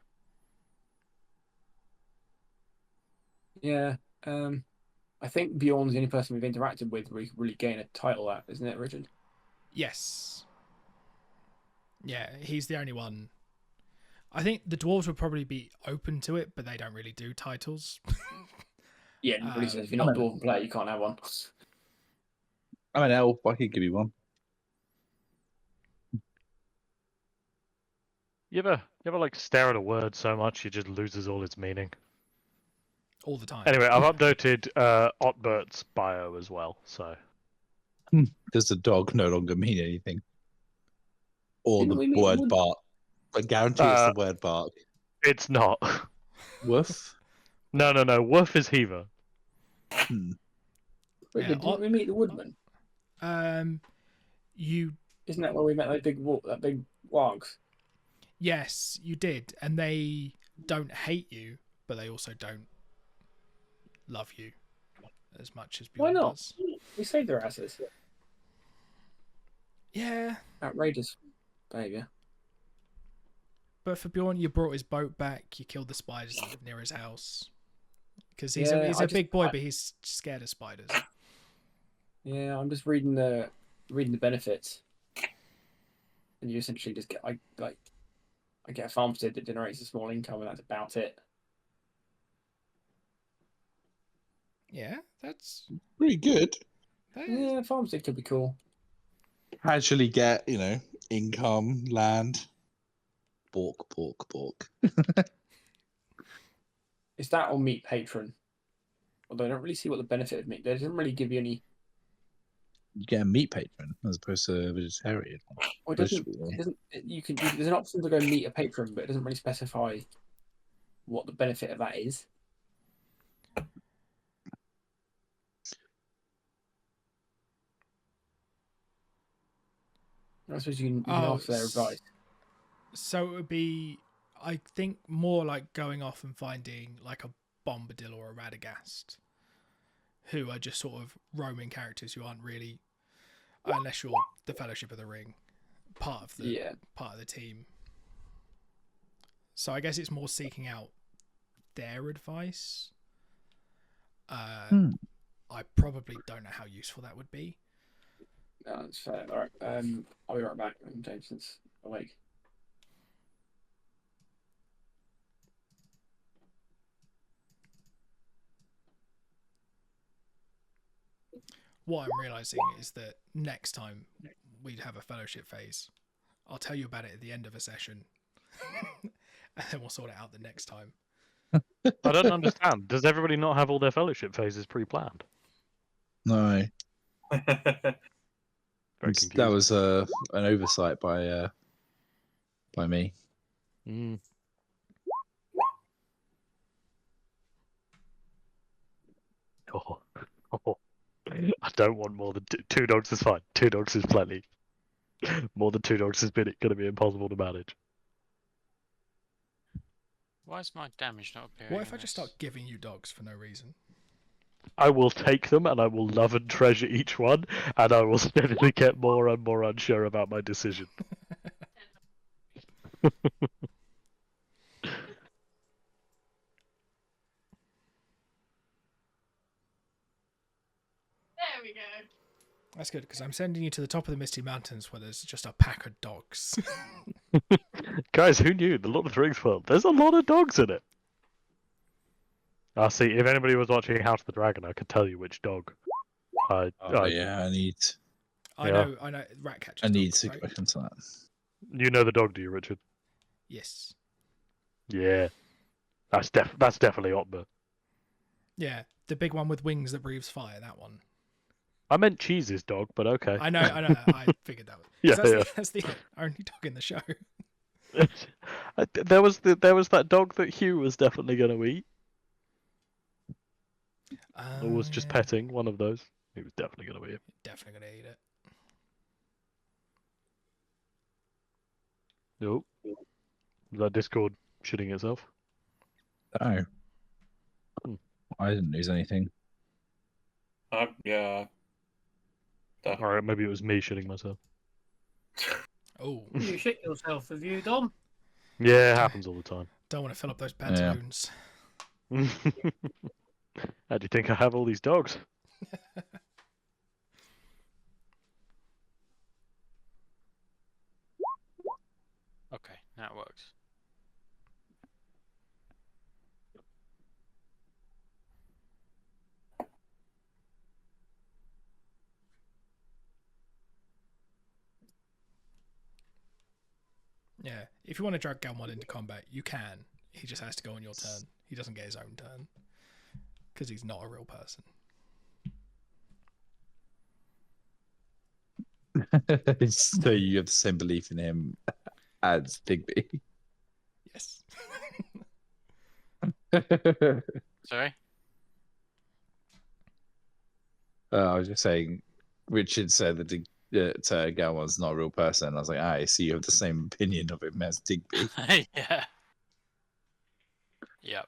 Yeah, I think Bjorn's the only person we've interacted with where you can really gain a title at, isn't it, Richard? Yes. Yeah, he's the only one. I think the dwarves would probably be open to it, but they don't really do titles. Yeah, nobody says if you're not a dwarven player, you can't have one. I'm an elf. I could give you one. You ever like stare at a word so much it just loses all its meaning? all the time. Anyway, I've updated Otbert's bio as well, so Does the dog no longer mean anything? Or Didn't the we meet the word wood- bark? I guarantee it's the word bark. it's not. Woof. No. Woof is Heaver. Hmm. Wait, Yeah, but didn't we meet the woodman? You Isn't that where we met that big wargs? yes, you did, and they don't hate you, but they also don't love you as much as Why Bjorn not? does. We saved their asses. Yeah, Outrageous behaviour. but for Bjorn, you brought his boat back. You killed the spiders that live near his house because he's Yeah, a big boy, but he's scared of spiders. Yeah, I'm just reading the benefits, and you essentially just get I get a farmstead that generates a small income, and that's about it. Yeah, that's Pretty good. that is, Yeah, farmstead could be cool. Actually get, income, land. Bork. It's that or meet patron. Although I don't really see what the benefit of meat. They doesn't really give you any. You get a meat patron as opposed to a vegetarian. Or it doesn't. There's an option to go meet a patron, but it doesn't really specify what the benefit of that is. I suppose you can ask for their advice. so it would be, I think, more like going off and finding like a Bombadil or a Radagast, who are just sort of roaming characters who aren't really, unless you're the Fellowship of the Ring, part of the team. So I guess it's more seeking out their advice. I probably don't know how useful that would be. No, that's fair. All right. I'll be right back. Jameson's awake. What I'm realizing is that next time we'd have a fellowship phase, I'll tell you about it at the end of a session, and then we'll sort it out the next time. I don't understand. Does everybody not have all their fellowship phases pre-planned? No. Very That confusing. was an oversight by me. Mm. Oh. I don't want more than two dogs is fine. 2 dogs is plenty. More than 2 dogs is going to be impossible to manage. Why is my damage not appearing? What if in I just this? start giving you dogs for no reason? I will take them and I will love and treasure each one, and I will steadily get more and more unsure about my decision. There we go. That's good, because I'm sending you to the top of the Misty Mountains where there's just a pack of dogs. Guys, who knew? The Lord of the Rings world, there's a lot of dogs in it. See, if anybody was watching House of the Dragon, I could tell you which dog. Yeah, I need I Yeah. know, Ratcatcher's I need dog, right? significance on that. You know the dog, do you, Richard? Yes. Yeah. That's definitely Otber. Yeah, the big one with wings that breathes fire, that one. I meant Cheese's dog, but okay. I know, I figured that was. Yeah, That's the only dog in the show. There was that dog that Hugh was definitely going to eat. Or was just Yeah. petting, one of those. He was definitely going to eat it. Definitely gonna eat it. Nope. Was that Discord shitting itself? No. Hmm. I didn't lose anything. Yeah. Alright, maybe it was me shitting myself. Oh, You shit yourself, have you, Dom? Yeah, it happens all the time. don't want to fill up those pantaloons. How do you think I have all these dogs? Okay, that works. Yeah, if you want to drag Galmod into combat, you can. He just has to go on your turn. He doesn't get his own turn because he's not a real person. So you have the same belief in him as Digby. Yes. Sorry. I was just saying, Richard said that Galmon's not a real person. I was like, I see you have the same opinion of him as Digby. Yeah. Yep.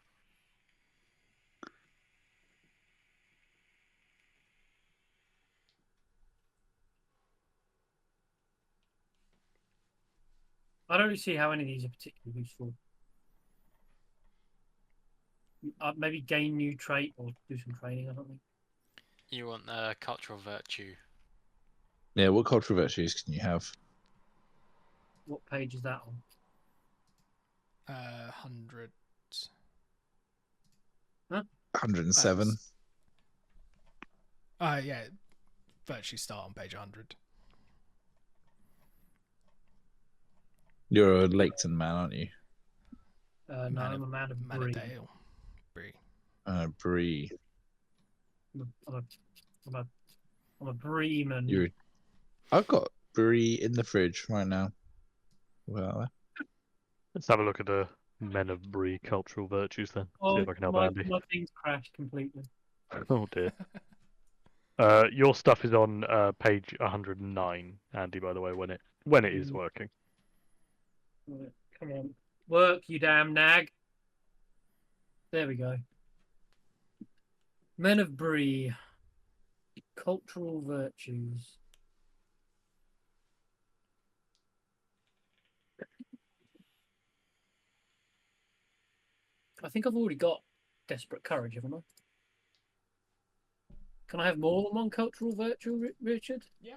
I don't really see how any of these are particularly useful. Maybe gain new trait or do some training or something. You want cultural virtue. Yeah, what cultural virtues can you have? What page is that on? 100. Huh? 107. Yeah. Virtue start on page 100. You're a Leighton man, aren't you? No, I'm a man of Bree. Manadale. Bree. Bree. I'm a Breeman. I've got Bree in the fridge right now. Well, Let's have a look at the Men of Bree cultural virtues then. Oh, See if I can help my Andy. thing's crashed completely. Oh dear. Your stuff is on page 109, Andy. By the way, when it is working. Right, come on, work, you damn nag. There we go. Men of Bree, cultural virtues. I think I've already got desperate courage, haven't I? Can I have more than one cultural virtue, Richard? Yeah.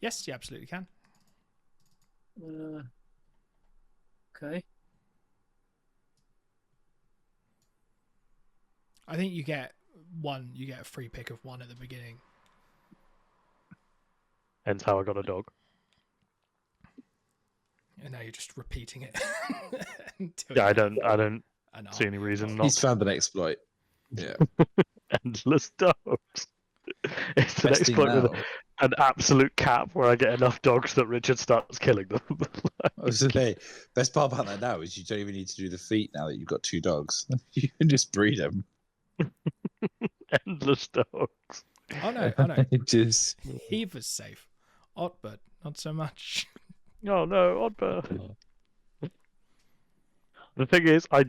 Yes, you absolutely can. Okay. I think you get one. You get a free pick of one at the beginning. Hence how I got a dog. And now you're just repeating it. Yeah, I don't see any reason not. he's found an exploit. Yeah. Endless dogs. It's an Besting exploit with now. an absolute cap where I get enough dogs that Richard starts killing them. I was gonna say, best part about that now is you don't even need to do the feat now that you've got 2 dogs. You can just breed them. Endless dogs. Oh no! Just Heaver's safe. Oddbird, not so much. Oh no, Oddbird. The thing is, I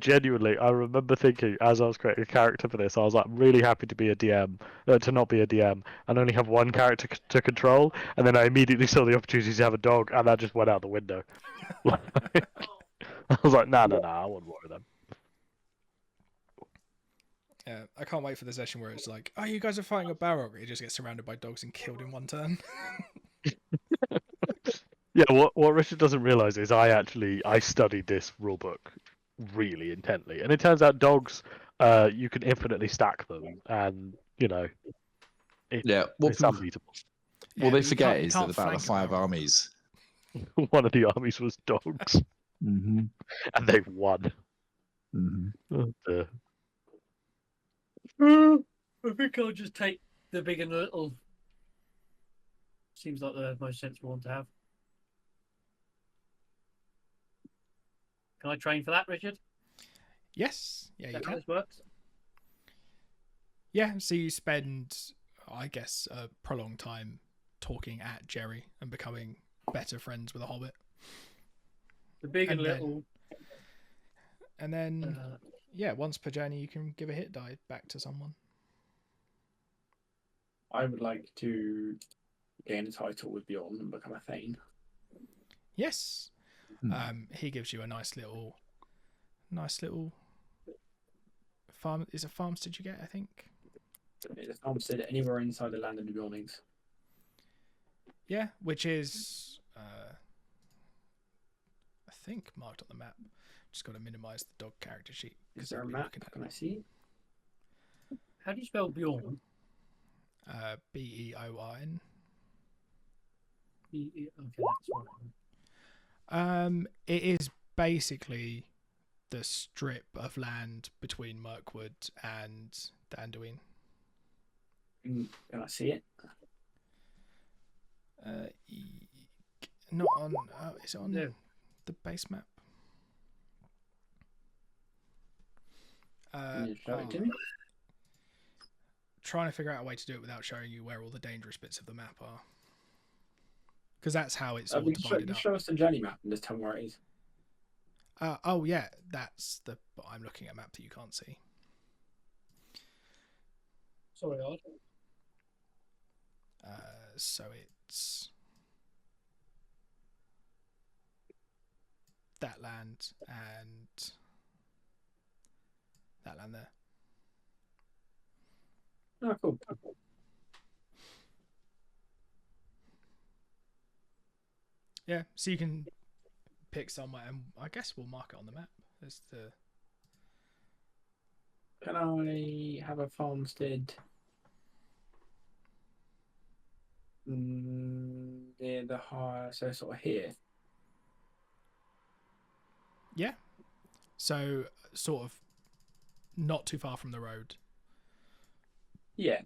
remember thinking as I was creating a character for this, I was like, I'm really happy to be a DM, to not be a DM, and only have one character to control. And then I immediately saw the opportunity to have a dog, and that just went out the window. I was like, nah, I wouldn't worry them. Yeah, I can't wait for the session where it's like, oh, you guys are fighting a Balrog. He just gets surrounded by dogs and killed in one turn. Yeah, what Richard doesn't realize is I studied this rulebook really intently, and it turns out dogs, you can infinitely stack them, and yeah. it's unbeatable. What they but you forget can't- you is that can't about the flank a 5 Balrog. armies. One of the armies was dogs, Mm-hmm. and they won. Mm-hmm. Oh, dear. I think I'll just take the big and the little. Seems like the most sensible one to have. Can I train for that, Richard? Yes. Yeah, Is you that how can. this works? Yeah, so you spend, I guess, a prolonged time talking at Jerry and becoming better friends with a hobbit. The big and And then- little. And then, yeah, once per journey, you can give a hit die back to someone. I would like to gain a title with Bjorn and become a Thane. Yes. Hmm. He gives you a nice little farm. Is it farmstead you get, I think? It's a farmstead anywhere inside the land of the Bjornings. Yeah, which is, I think, marked on the map. Just got to minimize the dog character sheet. Is 'cause there a they'll be map? looking at Can I see? How do you spell Bjorn? Beoin. Okay, that's one. It is basically the strip of land between Mirkwood and Anduin. Can I see it? Not on. Is it on No. the base map? Can you show it to me? Trying to figure out a way to do it without showing you where all the dangerous bits of the map are, because that's how it's all divided You up. show us the journey map and just tell me where it is. Oh yeah, that's the. But I'm looking at a map that you can't see. Sorry, Odd. So it's that land and that land there. Oh, cool. Yeah, so you can pick somewhere, and I guess we'll mark it on the map. There's the. Can I have a farmstead near the high, so sort of here? Yeah. So sort of not too far from the road. Yeah.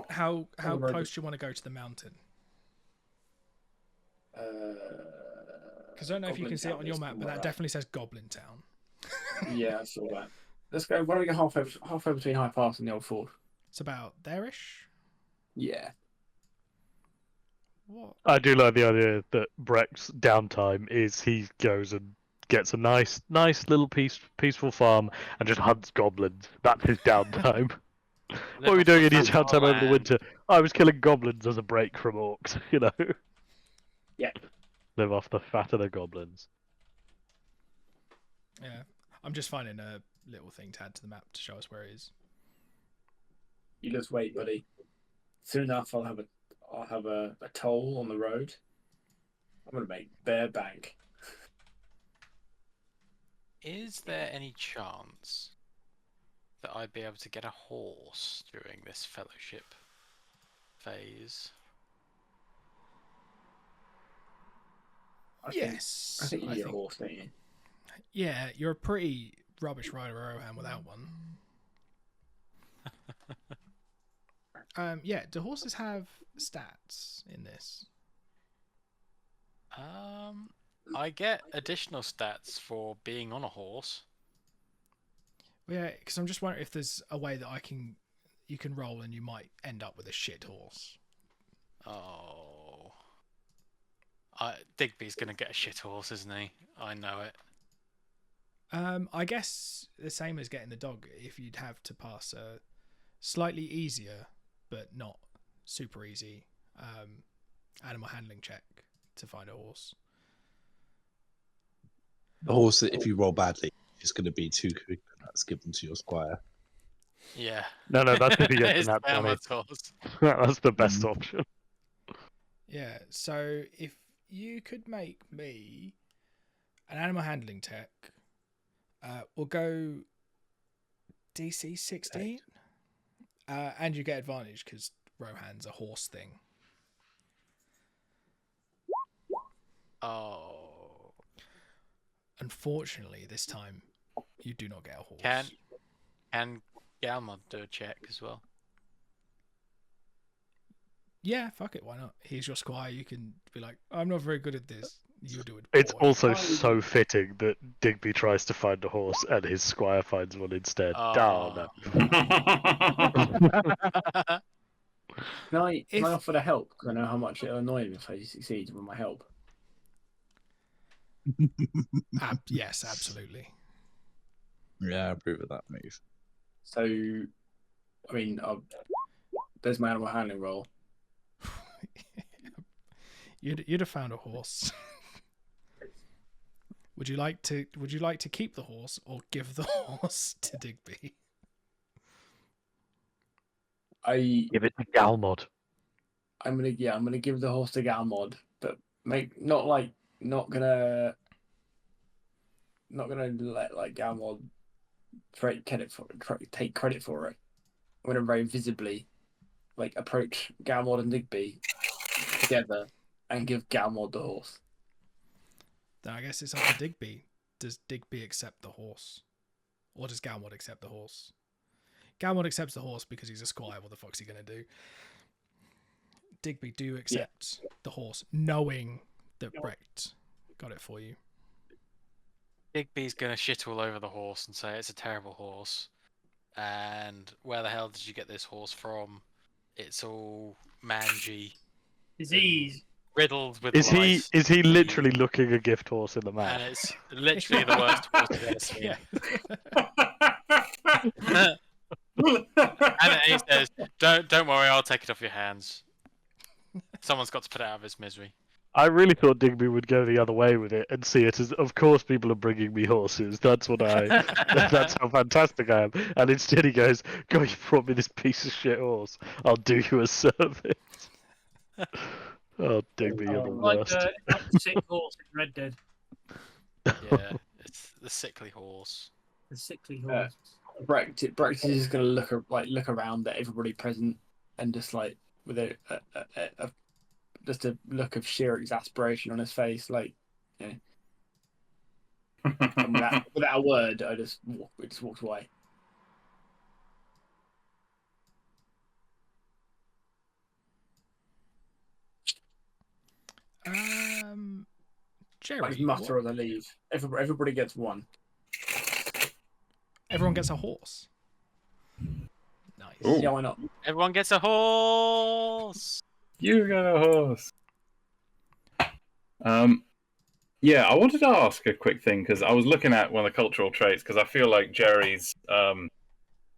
How the road. close do you want to go to the mountain? Because I don't know if you can see it on your map, but that definitely says Goblin Town. Yeah, I saw that. Let's go. Why don't we go halfway between High Pass and the Old Ford? It's about there-ish. Yeah. What? I do like the idea that Breck's downtime is he goes and gets a nice little peaceful farm and just hunts goblins. That's his downtime. What were you doing in your downtime over the winter? I was killing goblins as a break from orcs, you know? Yeah. Live off the fat of the goblins. Yeah. I'm just finding a little thing to add to the map to show us where it is. You just wait, buddy. Soon enough, I'll have a toll on the road. I'm gonna make bare bank. Is there any chance that I'd be able to get a horse during this fellowship phase? Yes. I think you need a horse, don't you? Yeah, you're a pretty rubbish rider, Rohan, without one. Yeah, do horses have stats in this? I get additional stats for being on a horse. Yeah, because I'm just wondering if there's a way that you can roll and you might end up with a shit horse. Oh. Digby's gonna get a shit horse, isn't he? I know it. I guess the same as getting the dog. If you'd have to pass a slightly easier, but not super easy, animal handling check to find a horse. The horse, if you roll badly, is going to be too quick, and that's given to your squire. Yeah. No, that's if you get It's the nat 20. Bama's horse. That's the best option. Yeah, so if you could make me an animal handling tech, we'll go DC 16, and you get advantage because Rohan's a horse thing. Oh. Unfortunately, this time you do not get a horse. Can Galmod do a check as well? Yeah, fuck it, why not? He's your squire. You can be like, I'm not very good at this. You do it. It's boy." also so fitting that Digby tries to find a horse and his squire finds one instead. Oh, no. Can I If- offer to help? Because I know how much it'll annoy him if I succeed with my help. Yes, absolutely. Yeah, I approve of that move. So, I mean, there's my animal handling roll. You'd have found a horse. Would you like to keep the horse or give the horse to Digby? Give it to Galmod. I'm gonna give the horse to Galmod, but not gonna let like Galmod take credit for it. I'm gonna very visibly like approach Galmod and Digby together and give Galmod the horse. Then I guess it's up to Digby. Does Digby accept the horse? Or does Galmod accept the horse? Galmod accepts the horse because he's a squire. What the fuck's he going to do? Digby, do you accept the horse, knowing that Brecht got it for you? Digby's gonna shit all over the horse and say it's a terrible horse. And where the hell did you get this horse from? It's all mangy, Disease. riddled with Is lice. he literally looking a gift horse in the mouth? And it's literally the worst horse you've ever seen. Yeah. And then he says, "Don't worry, I'll take it off your hands. Someone's got to put it out of its misery." I really thought Digby would go the other way with it and see it as, of course, people are bringing me horses. That's what that's how fantastic I am. And instead he goes, God, you brought me this piece of shit horse. I'll do you a service. Oh, Digby, you're the Like worst. like the sick horse in Red Dead. Yeah, it's the sickly horse. The sickly horse. Brecht is just gonna look around at everybody present and just like with a just a look of sheer exasperation on his face, like, you know. And without a word, I just walked away. Jerry, I just mutter as I leave. Everybody gets one. everyone gets a horse. Nice. Ooh. Yeah, why not? Everyone gets a horse. You got a horse. Yeah, I wanted to ask a quick thing because I was looking at one of the cultural traits because I feel like Jerry's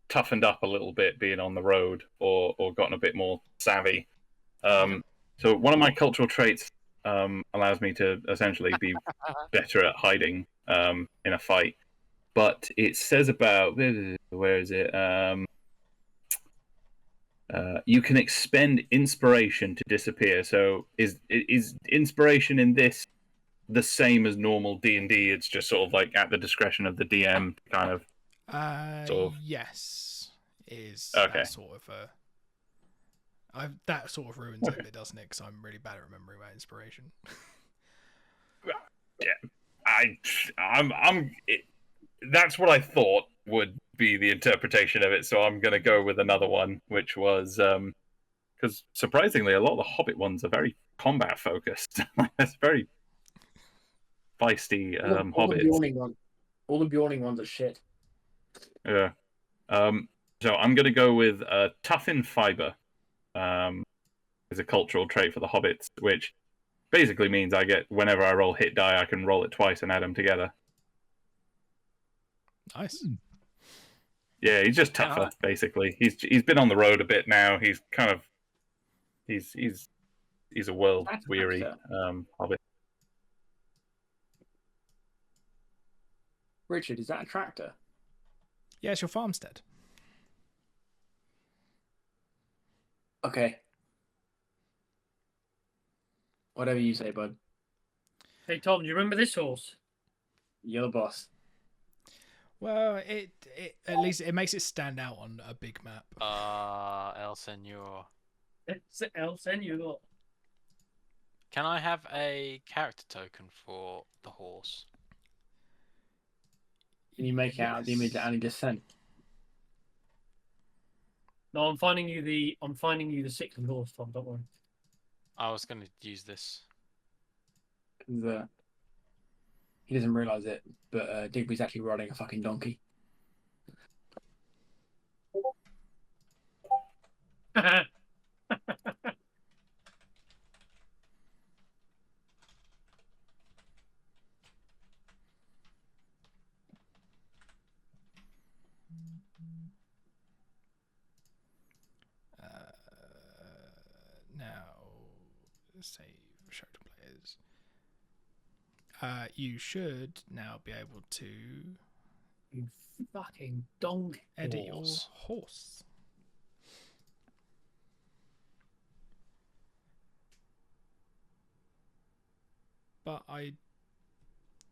toughened up a little bit being on the road or gotten a bit more savvy. So one of my cultural traits allows me to essentially be better at hiding in a fight. But it says about where is it? You can expend inspiration to disappear. So is inspiration in this the same as normal D&D? It's just sort of like at the discretion of the DM, kind of. Sort of. Yes, is Okay. that sort of that sort of ruins it a bit, doesn't it? Because I'm really bad at remembering my inspiration. That's what I thought would be the interpretation of it. So I'm going to go with another one, which was because surprisingly, a lot of the Hobbit ones are very combat focused. It's very feisty All hobbits. All the Bjorning ones are shit. Yeah. So I'm going to go with tough in fiber. Is a cultural trait for the hobbits, which basically means I get whenever I roll hit die, I can roll it twice and add them together. Nice. Yeah, he's just tougher. Basically, he's been on the road a bit now. He's kind of he's a world weary hobbit. Richard, is that a tractor? Yeah, it's your farmstead. Okay. Whatever you say, bud. Hey Tom, do you remember this horse? You're the boss. Well, it at least it makes it stand out on a big map. El Senor. It's El Senor. Can I have a character token for the horse? Can you make out the image that Annie just sent? No, I'm finding you the sickly horse, Tom. Don't worry. I was going to use this. He doesn't realise it, but Digby's actually riding a fucking donkey. Now, save show to players. You should now be able to You fucking donkey edit your horse. horse. But I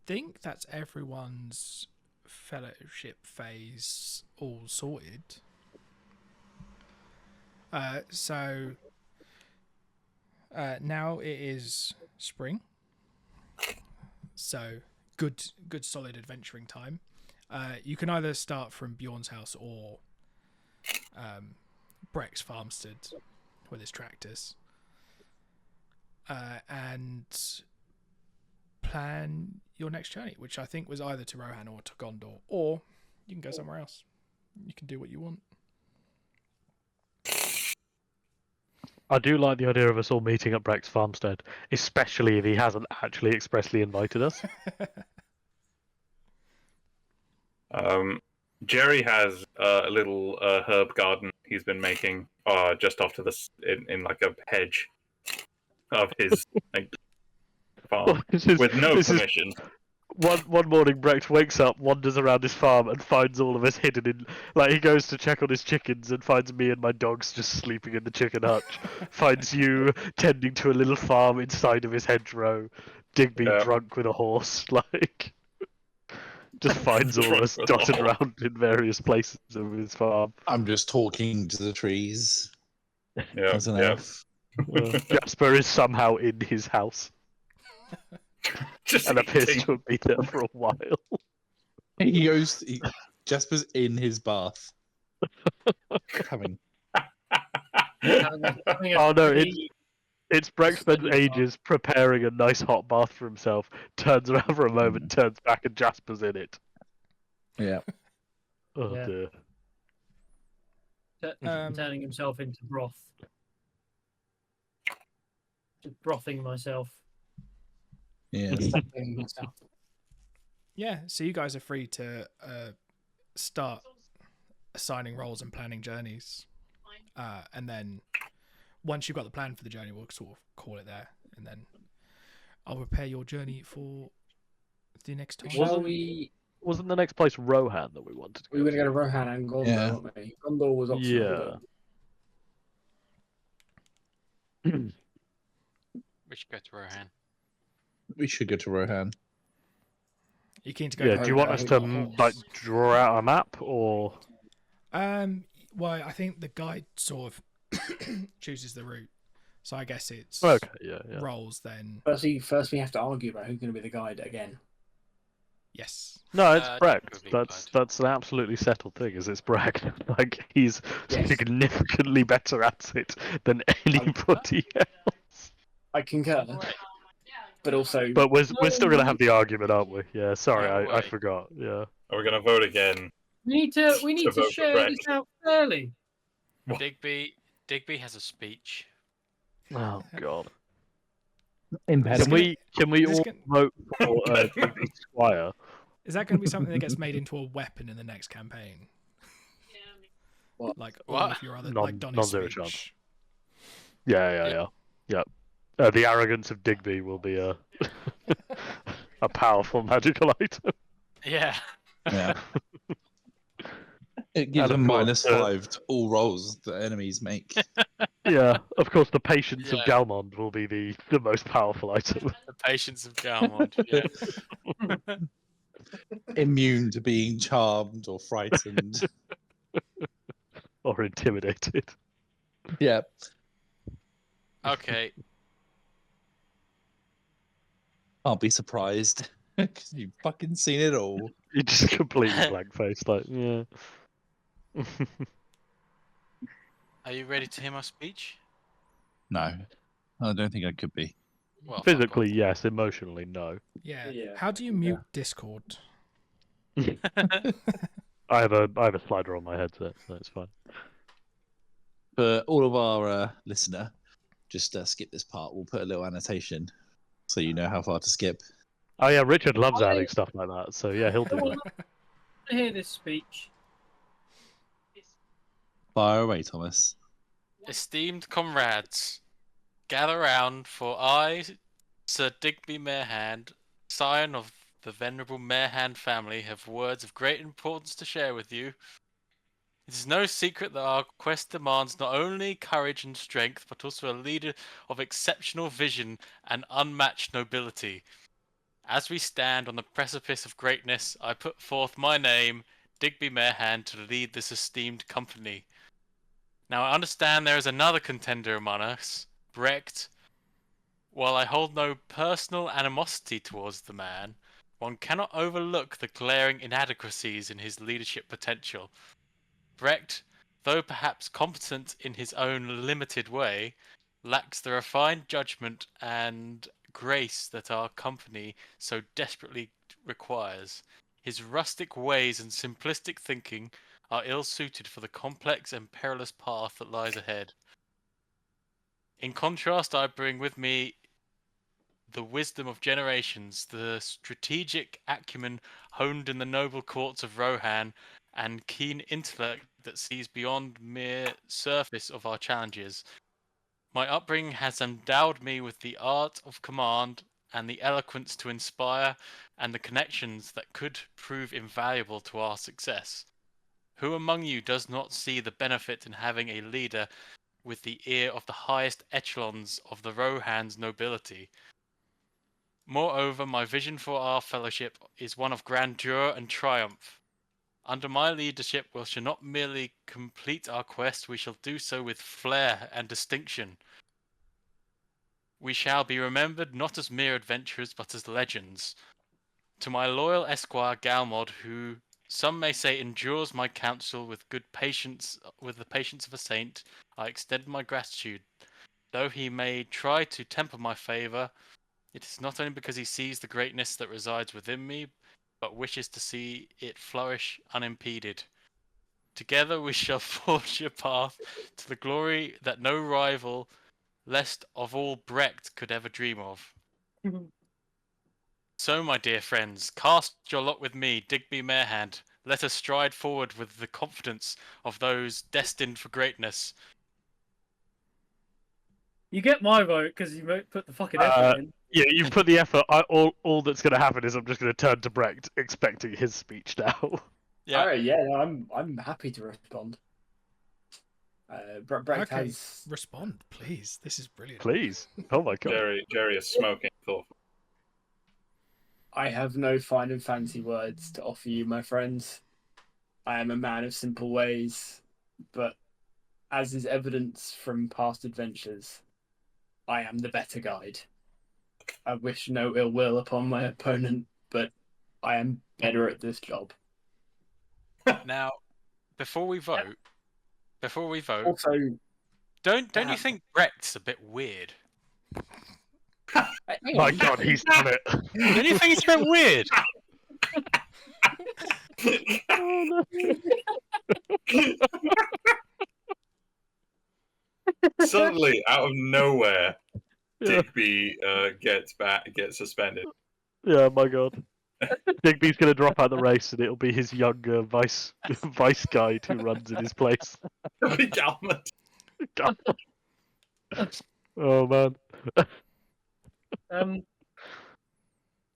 think that's everyone's fellowship phase all sorted. So Now it is spring, so good solid adventuring time. You can either start from Bjorn's house or Breck's farmstead with his tractors, and plan your next journey, which I think was either to Rohan or to Gondor, or you can go somewhere else. You can do what you want. I do like the idea of us all meeting at Breck's farmstead, especially if he hasn't actually expressly invited us. Jerry has a little herb garden he's been making just off to the in like a hedge of his like farm with no permission. One morning, Brecht wakes up, wanders around his farm, and finds all of us hidden in. Like, he goes to check on his chickens and finds me and my dogs just sleeping in the chicken hutch. Finds you tending to a little farm inside of his hedgerow. Digby drunk with a horse. Like, just finds all of us dotted around in various places of his farm. I'm just talking to the trees. Yeah, As an elf. Jasper is somehow in his house. Just and appears eating. to have been there for a while. Jasper's in his bath. Having. Oh no, it's Breck spends ages preparing a nice hot bath for himself, turns around for a moment, turns back, and Jasper's in it. Yeah. Oh Yeah. dear. Turning himself into broth. Just brothing myself. Yeah. Brothing myself. Yeah, so you guys are free to start assigning roles and planning journeys. And then once you've got the plan for the journey, we'll sort of call it there. And then I'll prepare your journey for the next time. Wasn't the next place Rohan that we wanted to go We were going to go to Rohan and Gondor, Yeah. weren't we? Gondor was optional. Yeah. We should go to Rohan. We should go to Rohan. You keen to go? Yeah, to do you want us to Rohan? like draw out a map or? Well, I think the guide sort of chooses the route, so I guess it's Okay, yeah. roles then. First we have to argue about who's going to be the guide again. Yes. No, it's Breck. Digby That's an absolutely settled thing. Is it's Breck? Like he's Yes. significantly better at it than anybody else. I concur. But also, But we're still gonna have the argument, aren't we? Yeah. Sorry, Yeah, I wait. forgot. Yeah. Are we going to vote again? We need to vote for share Brett. this out fairly. Digby has a speech. Oh God. Impediment. Can we Is this all gonna- vote for Digby Squire? Is that going to be something that gets made into a weapon in the next campaign? What? Like all What? of your other Non- like Donnie's non-zero speech. chance. Yeah. The arrogance of Digby will be a a powerful magical item. Yeah. Yeah. It gives And a of course, -5 to all rolls that enemies make. Yeah, of course, the patience of Yeah. Galmond will be the most powerful item. The patience of Galmond. Yeah. Immune to being charmed or frightened. Or intimidated. Yeah. Okay. I'll be surprised. Because you've fucking seen it all. You just completely blank faced, like, yeah. Are you ready to hear my speech? No. I don't think I could be. Well, fuck Physically, yes. Emotionally, no. Yeah. Yeah. How do you mute Discord? I have a slider on my headset, so it's fine. For all of our listener, just skip this part. We'll put a little annotation so you know how far to skip. Oh yeah, Richard loves adding stuff like that, so yeah, he'll do I that. want to hear this speech. Fire away, Thomas. Esteemed comrades, gather round, for I, Sir Digby Merehand, scion of the venerable Merehand family, have words of great importance to share with you. It is no secret that our quest demands not only courage and strength, but also a leader of exceptional vision and unmatched nobility. As we stand on the precipice of greatness, I put forth my name, Digby Merehand, to lead this esteemed company. Now I understand there is another contender among us, Brecht, While I hold no personal animosity towards the man, one cannot overlook the glaring inadequacies in his leadership potential. Brecht, though perhaps competent in his own limited way, lacks the refined judgment and grace that our company so desperately requires. His rustic ways and simplistic thinking are ill suited for the complex and perilous path that lies ahead. In contrast, I bring with me the wisdom of generations, the strategic acumen honed in the noble courts of Rohan, and keen intellect that sees beyond mere surface of our challenges. My upbringing has endowed me with the art of command and the eloquence to inspire and the connections that could prove invaluable to our success. Who among you does not see the benefit in having a leader with the ear of the highest echelons of the Rohan's nobility? Moreover, my vision for our fellowship is one of grandeur and triumph. Under my leadership, we shall not merely complete our quest, we shall do so with flair and distinction. We shall be remembered not as mere adventurers, but as legends. To my loyal esquire Galmod, who some may say endures my counsel with good patience, with the patience of a saint, I extend my gratitude. Though he may try to temper my favour, it is not only because he sees the greatness that resides within me, but wishes to see it flourish unimpeded. Together we shall forge a path to the glory that no rival, least of all Brecht, could ever dream of. So, my dear friends, cast your lot with me, Digby Marehand. Let us stride forward with the confidence of those destined for greatness. You get my vote because you put the fucking effort in. Yeah, you've put the effort. All that's going to happen is I'm just going to turn to Brecht, expecting his speech now. Yeah, Alright, yeah, no, I'm happy to respond. Brecht Okay. has Respond, please. This is brilliant. Please. Oh my god. Jerry is smoking thoughtful. I have no fine and fancy words to offer you, my friends. I am a man of simple ways, but as is evidence from past adventures, I am the better guide. I wish no ill will upon my opponent, but I am better at this job. now, before we vote, Also, don't you Yeah. think Brecht's a bit weird? hang My on. god, he's done it. Don't you think it's a bit weird? Oh, no. Suddenly, out of nowhere, Yeah. Digby gets suspended. Yeah, my god. Digby's going to drop out the race, and it'll be his younger vice guide who runs in his place. Galmond. God. Oh man.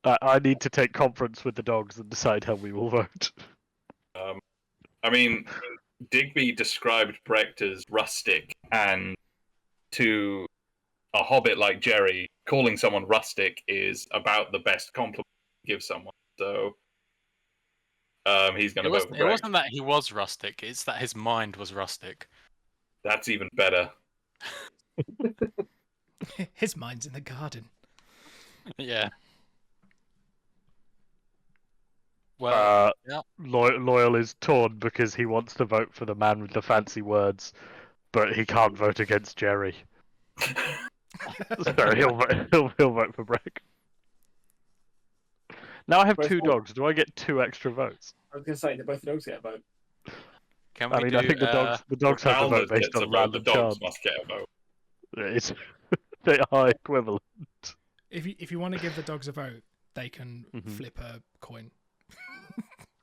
I need to take conference with the dogs and decide how we will vote. I mean, Digby described Brecht as rustic, and to a hobbit like Jerry, calling someone rustic is about the best compliment to give someone. So he's going to vote for It Brecht. wasn't that he was rustic; it's that his mind was rustic. That's even better. His mind's in the garden. Yeah. Well, yeah. Loyal is torn because he wants to vote for the man with the fancy words, but he can't vote against Jerry. So he'll vote for Breck. Now I have Both two vote. dogs. Do I get 2 extra votes? I was going to say that both the dogs get a vote. Can we I mean, do? I think the dogs have to vote Galmond based gets a on vote. The random dogs chance. must get a vote. It's they are equivalent. If you want to give the dogs a vote, they can Mhm. flip a coin.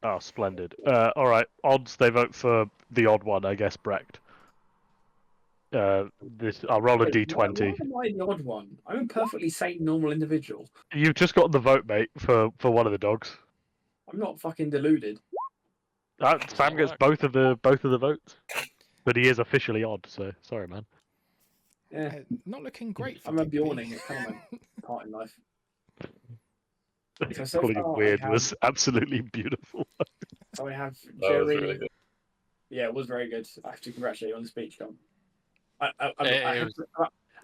Oh, splendid. All right, odds. They vote for the odd one, I guess. Brecht. I'll roll a Wait, d20. why am I the odd one? I'm a perfectly sane, normal individual. You've just got the vote, mate, for one of the dogs. I'm not fucking deluded. Sam gets work? both of the votes, but he is officially odd. So sorry, man. Yeah, Not looking great for I'm a Digby. yawning. It's kind of my part in life. So Calling him far, weird I have- was absolutely beautiful. So I have That was Jerry. really good. Yeah, it was very good. I have to congratulate you on the speech, Tom. I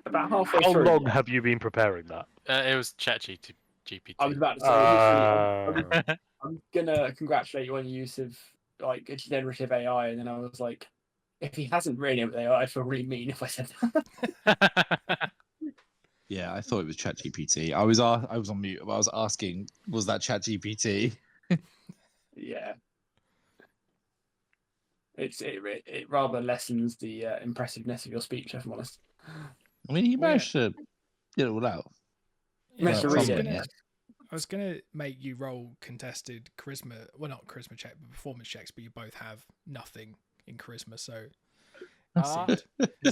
about halfway How through. long have you been preparing that? It was ChatGPT. I was about to say, literally, Uh, I'm gonna congratulate you on the use of like a generative AI, and then I was like, if he hasn't written it with AI, I'd feel really mean if I said that. Yeah, I thought it was ChatGPT. I was on mute, but I was asking, was that ChatGPT? Yeah. It rather lessens the impressiveness of your speech, if I'm honest. I mean, he Well, managed to get it all out. Yeah, Managed to Well, read some it. of them, I was gonna make you roll contested charisma. Well, not charisma check, but performance checks. But you both have nothing in charisma, so it seemed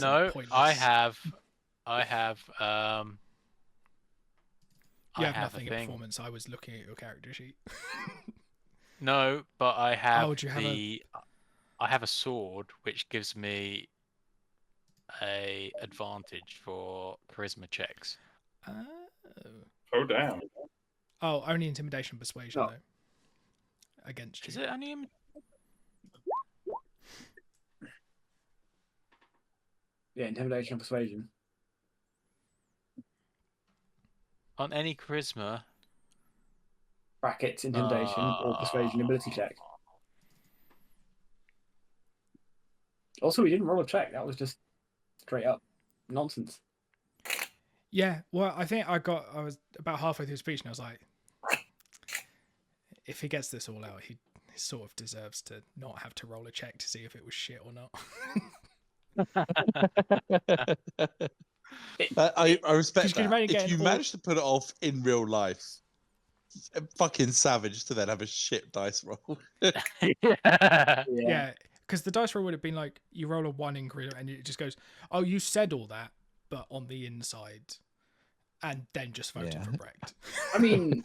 No, pointless. I have You I have have a nothing in thing. performance. I was looking at your character sheet. No, but I have do you have I have a sword which gives me a advantage for charisma checks. Oh damn! Oh, only intimidation and persuasion No. though. Against you. Is it only Yeah, intimidation and persuasion. on any charisma? Brackets, intimidation, or persuasion ability check. Also, we didn't roll a check. That was just straight up nonsense. Yeah, well, I think I was about halfway through the speech and I was like, if he gets this all out, he sort of deserves to not have to roll a check to see if it was shit or not. I respect 'Cause you that. might If get you an manage to put it off in real life, fucking savage to then have a shit dice roll. Yeah, because the dice roll would have been like, you roll a 1 in charisma and it just goes, oh, you said all that, but on the inside, and then just voted Yeah. for Brecht. I mean,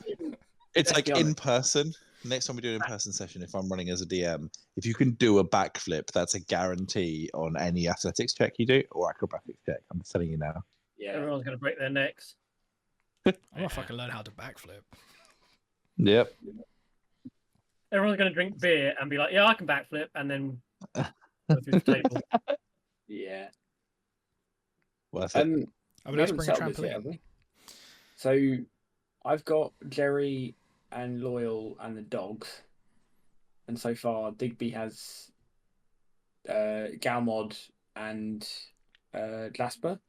It's let's like be in honest. person. Next time we do an in-person session, if I'm running as a DM, if you can do a backflip, that's a guarantee on any athletics check you do or acrobatics check. I'm just telling you now. Yeah. Everyone's going to break their necks. I'm gonna fucking learn how to backflip. Yep. Everyone's going to drink beer and be like, yeah, I can backflip, and then go through the table. Yeah. Worth it. I would we let's haven't bring a settled this yet, have trampoline. we? So, I've got Jerry and Loyal and the dogs, and so far Digby has Galmod and Glasper.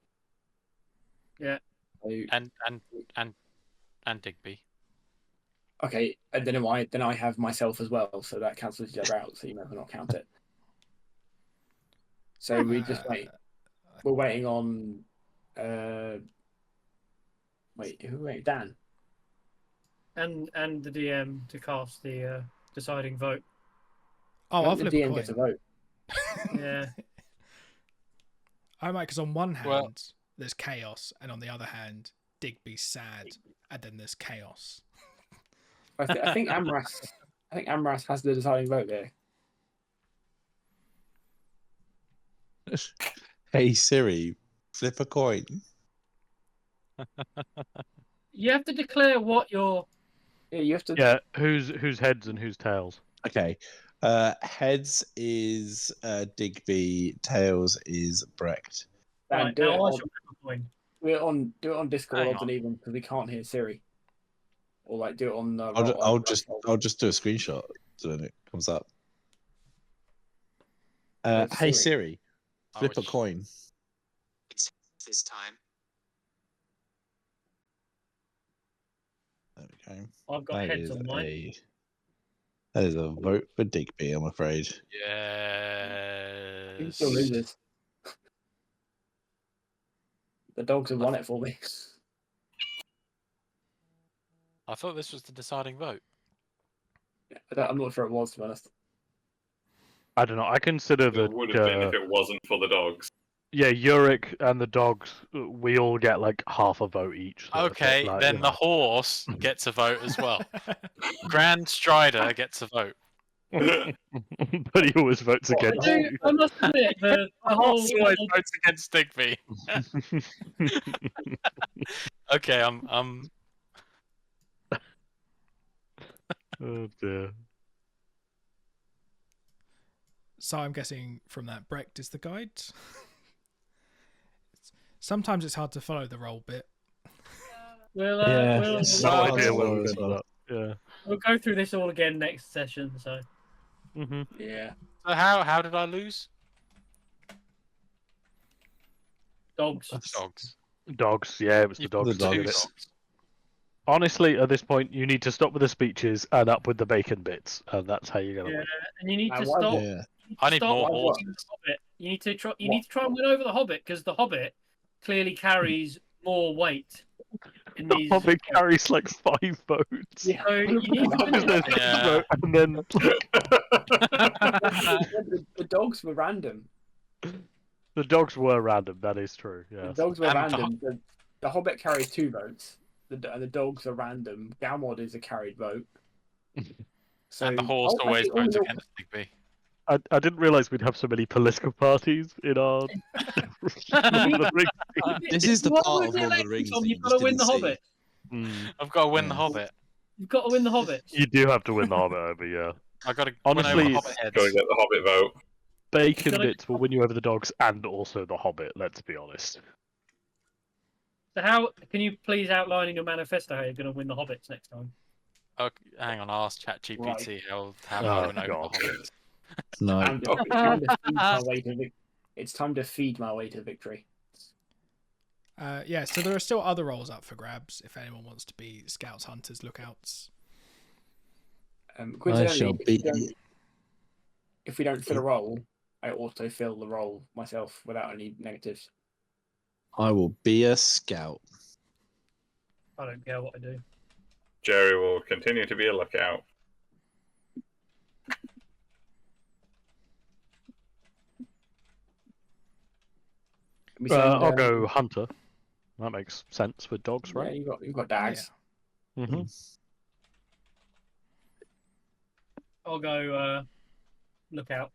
Yeah. So, and Digby. okay, and then I have myself as well, so that cancels each other out. So you might not count it. So we just wait. We're waiting on. Wait, who? Wait, Dan. And the DM to cast the deciding vote. Oh, I'll The flip a DM coin. gets a vote. Yeah. I might, because on one hand Well- there's chaos, and on the other hand, Digby's sad, and then there's chaos. I think Amras. I think Amras has the deciding vote there. Hey Siri, flip a coin. You have to declare what your. Yeah, you have to. yeah, who's heads and who's tails? Okay. Heads is Digby, tails is Brecht. Dan, Right, do now it I on, shall flip a coin. do it on Discord Hang odds and on. even because we can't hear Siri. Or like do it on. I'll just do a screenshot so then it comes up. Where's Hey Siri? Siri, flip a wish- coin. This time. There we go. I've got That heads is on mine. that is a vote for Digby, I'm afraid. He Yes. still loses. The dogs have won it for me. I thought this was the deciding vote. I'm not sure it was, to be honest. I don't know. I consider It would have been if it wasn't for the dogs. yeah, Yurik and the dogs, we all get like half a vote each. sort of thing, Okay, like, then you the know. horse gets a vote as well. Grand Strider gets a vote. But he always votes against you. I must admit, the whole. Horse always votes against Digby. Okay, I'm Oh dear. So I'm guessing from that Brecht is the guide. Sometimes it's hard to follow the roll bit. We'll Yeah, we'll, it's No hard idea to where follow we're as going well. with that. we'll go through this all again next session. So Yeah. hmm Yeah. So how did I lose? dogs. Dogs. Dogs. Yeah, it was the You've dogs. The that two did it. dogs. Honestly, at this point, you need to stop with the speeches and up with the bacon bits, and that's how you're gonna Yeah, win. and you need to why- stop. Yeah. I need stop more Why- horses. the Hobbit. You need to try. You need to try and win over the Hobbit because the Hobbit clearly carries more weight in The these. Hobbit carries like 5 votes. Yeah. So you need to Because there's his Yeah. vote, and then The dogs were random. the dogs were random. That is true. The Yeah. dogs were And random. The Hobbit carries 2 votes. And the dogs are random. Galmod is a carried vote. So, And the horse always actually, all in votes all- against Digby. I didn't realize we'd have so many political parties in our. Lord of the Rings team. This is the You wanna part win of the Lord of the election, Rings Tom, that you've you got just to win didn't the see. Hobbit. Mm. I've got to win the Yeah. Hobbit. You've got to win the Hobbit. You do have to win the Hobbit over, yeah. I got to win Honestly, over the Hobbit Go and heads. get the Hobbit vote. Bacon Gotta- bits will win you over the dogs and also the Hobbit. Let's be honest. So how can you please outline in your manifesto how you're going to win the Hobbits next time? Oh, hang on, I'll ask ChatGPT how Oh, I win over the God. Hobbits. No. And it's time to feed my way to It's time to feed my way to victory. Yeah, so there are still other roles up for grabs if anyone wants to be scouts, hunters, lookouts. I Coincidentally, shall be. if we don't fill a role, I also fill the role myself without any negatives. I will be a scout. I don't care what I do. Jerry will continue to be a lookout. Can we send, I'll go hunter. That makes sense with dogs, Yeah, right? you've got dags. Mm-hmm. I'll go lookout.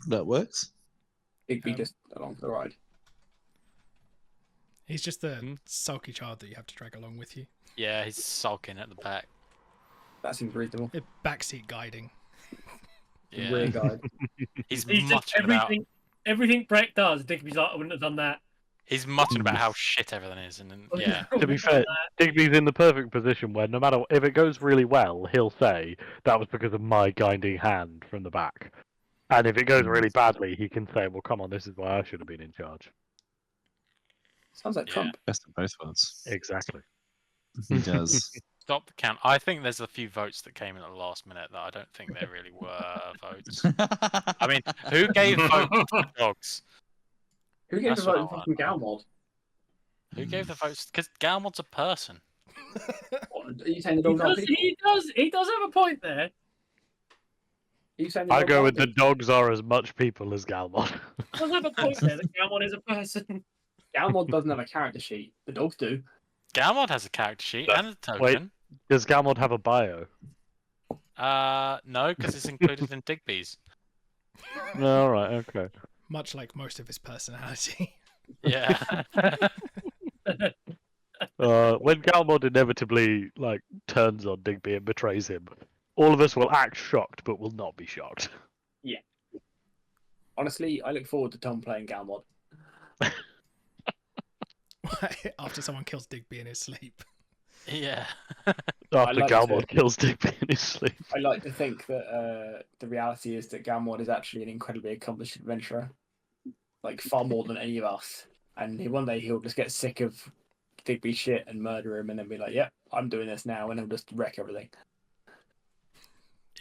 That works. Digby Um, just along for the ride. He's just the Hmm. sulky child that you have to drag along with you. Yeah, he's sulking at the back. That seems reasonable. Backseat guiding. Yeah, Rear guide. he's He's just muttering about. everything Breck does. Digby's like, I wouldn't have done that. He's muttering about how shit everything is, and then, yeah, To be fair, Digby's in the perfect position where no matter if it goes really well, he'll say that was because of my guiding hand from the back. And if it goes really badly, he can say, well, come on, this is why I should have been in charge. Sounds like Yeah. Trump. Best of both worlds. Exactly. He does. stop the count. I think there's a few votes that came in at the last minute that I don't think there really were votes. I mean, who gave votes to dogs? Who gave That's the what I vote wanna from know. Galmod? Who gave the votes? Because Galmod's a person. What, are you saying the He dogs aren't does, people? he does have a point there. Are you saying the I dogs go aren't with the dogs are as much people as Galmon. He does have a point there that Galmon is a person. people? Galmod doesn't have a character sheet. The dogs do. Galmod has a character sheet and a token. Wait. Does Galmon have a bio? No, because it's included in Digby's. No, all right, okay. Much like most of his personality. Yeah. When Galmon inevitably turns on Digby and betrays him, all of us will act shocked, but will not be shocked. Honestly, I look forward to Tom playing Galmod. After someone kills Digby in his sleep. Yeah. After like Galmon to- kills Digby in his sleep. I like to think that the reality is that Galmod is actually an incredibly accomplished adventurer, like far more than any of us. And one day he'll just get sick of Digby's shit and murder him, and then be like, "Yep, I'm doing this now," and he'll just wreck everything.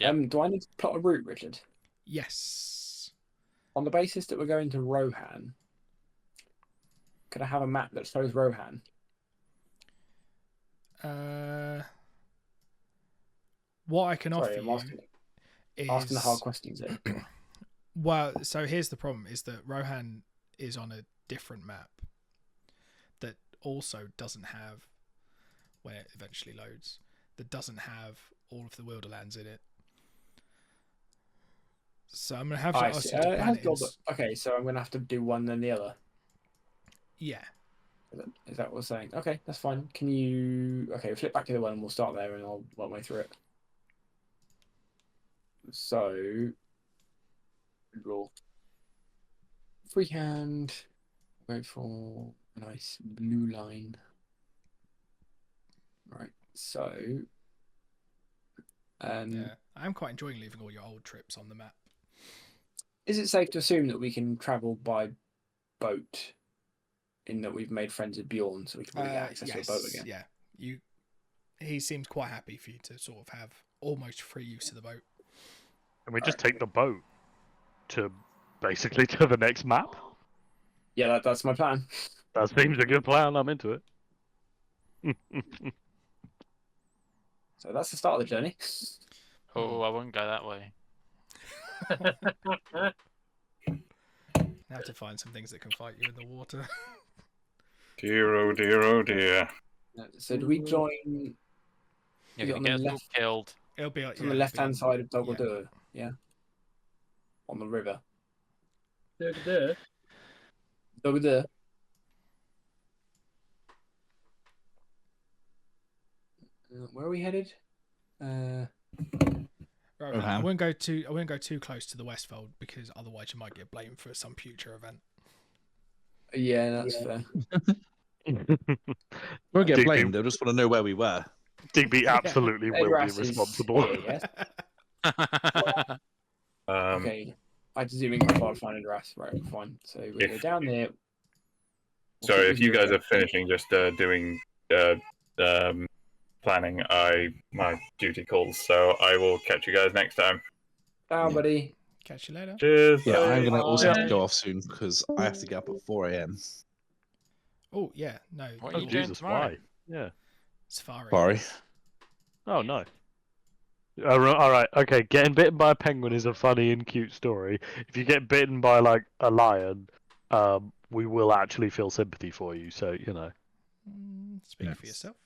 Yep. Do I need to plot a route, Richard? Yes. On the basis that we're going to Rohan, could I have a map that shows Rohan? What I can Sorry, offer I'm you asking the hard is questions here. well. So here's the problem: is that Rohan is on a different map that also doesn't have, when it eventually loads, that doesn't have all of the Wilderlands in it. So I'm gonna have to I ask see. you to It plan has it got in. okay, so I'm going to have to do one then the other. Yeah. Is that what we're saying? Okay, that's fine. Can you... Okay, flip back to the one and we'll start there and I'll work my way through it. So... Draw. Freehand. Go for a nice blue line. Right. So. Yeah, I'm quite enjoying leaving all your old trips on the map. Is it safe to assume that we can travel by boat? In that we've made friends with Bjorn, so we can really get access to a boat again. Yeah, he seems quite happy for you to sort of have almost free use of the boat. Can we just take the boat to basically to the next map? Yeah, that's my plan. That seems a good plan. I'm into it. So that's the start of the journey. Oh, I won't go that way. Now to find some things that can fight you in the water. Dear, oh dear, oh dear. So do we join? You're Is it gonna on get the us all left? killed. It'll be It's on the left-hand side of Dogodur, yeah. On the river. There. Dogodur. Where are we headed? Right, Okay. I wouldn't go too close to the Westfold because otherwise you might get blamed for some future event. Yeah, that's fair. Won't get Digby- blamed. They'll just want to know where we were. Digby absolutely will be Grass is responsible. here, yes? Okay. I zoom in quite far to find a grass. Right, fine. So we go down there. Sorry, if you guys are finishing just doing planning, my duty calls, so I will catch you guys next time. Bye, Yeah. buddy. Catch you later. Cheers. Yeah, bye. I'm gonna also have to Bye. go off soon because I have to get up at 4 a.m. Oh yeah, no. What are Oh you doing Jesus, tomorrow? why? Yeah. Safari. Sorry. Oh no. All right. Okay. Getting bitten by a penguin is a funny and cute story. If you get bitten by like a lion, we will actually feel sympathy for you. So you know. Speak for Yes. yourself.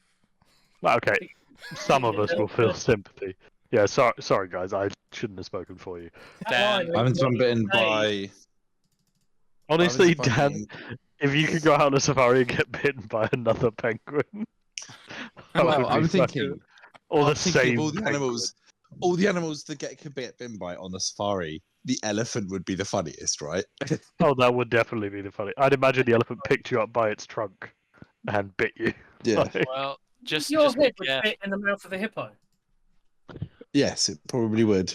Well, okay. Some of us will feel sympathy. Yeah. Sorry, guys. I shouldn't have spoken for you. Dan, I'm bitten by. Honestly, I was Dan, if you could go out on a safari and get bitten by another penguin, that Well, would be I'm fucking- thinking. or the I'm thinking same of all the penguin. animals that get bitten by on the safari. The elephant would be the funniest, right? Oh, that would definitely be the funny. I'd imagine the elephant picked you up by its trunk and bit you. Yeah. Like, well, just Your be hip would careful. fit in the mouth of a hippo. Yes, it probably would,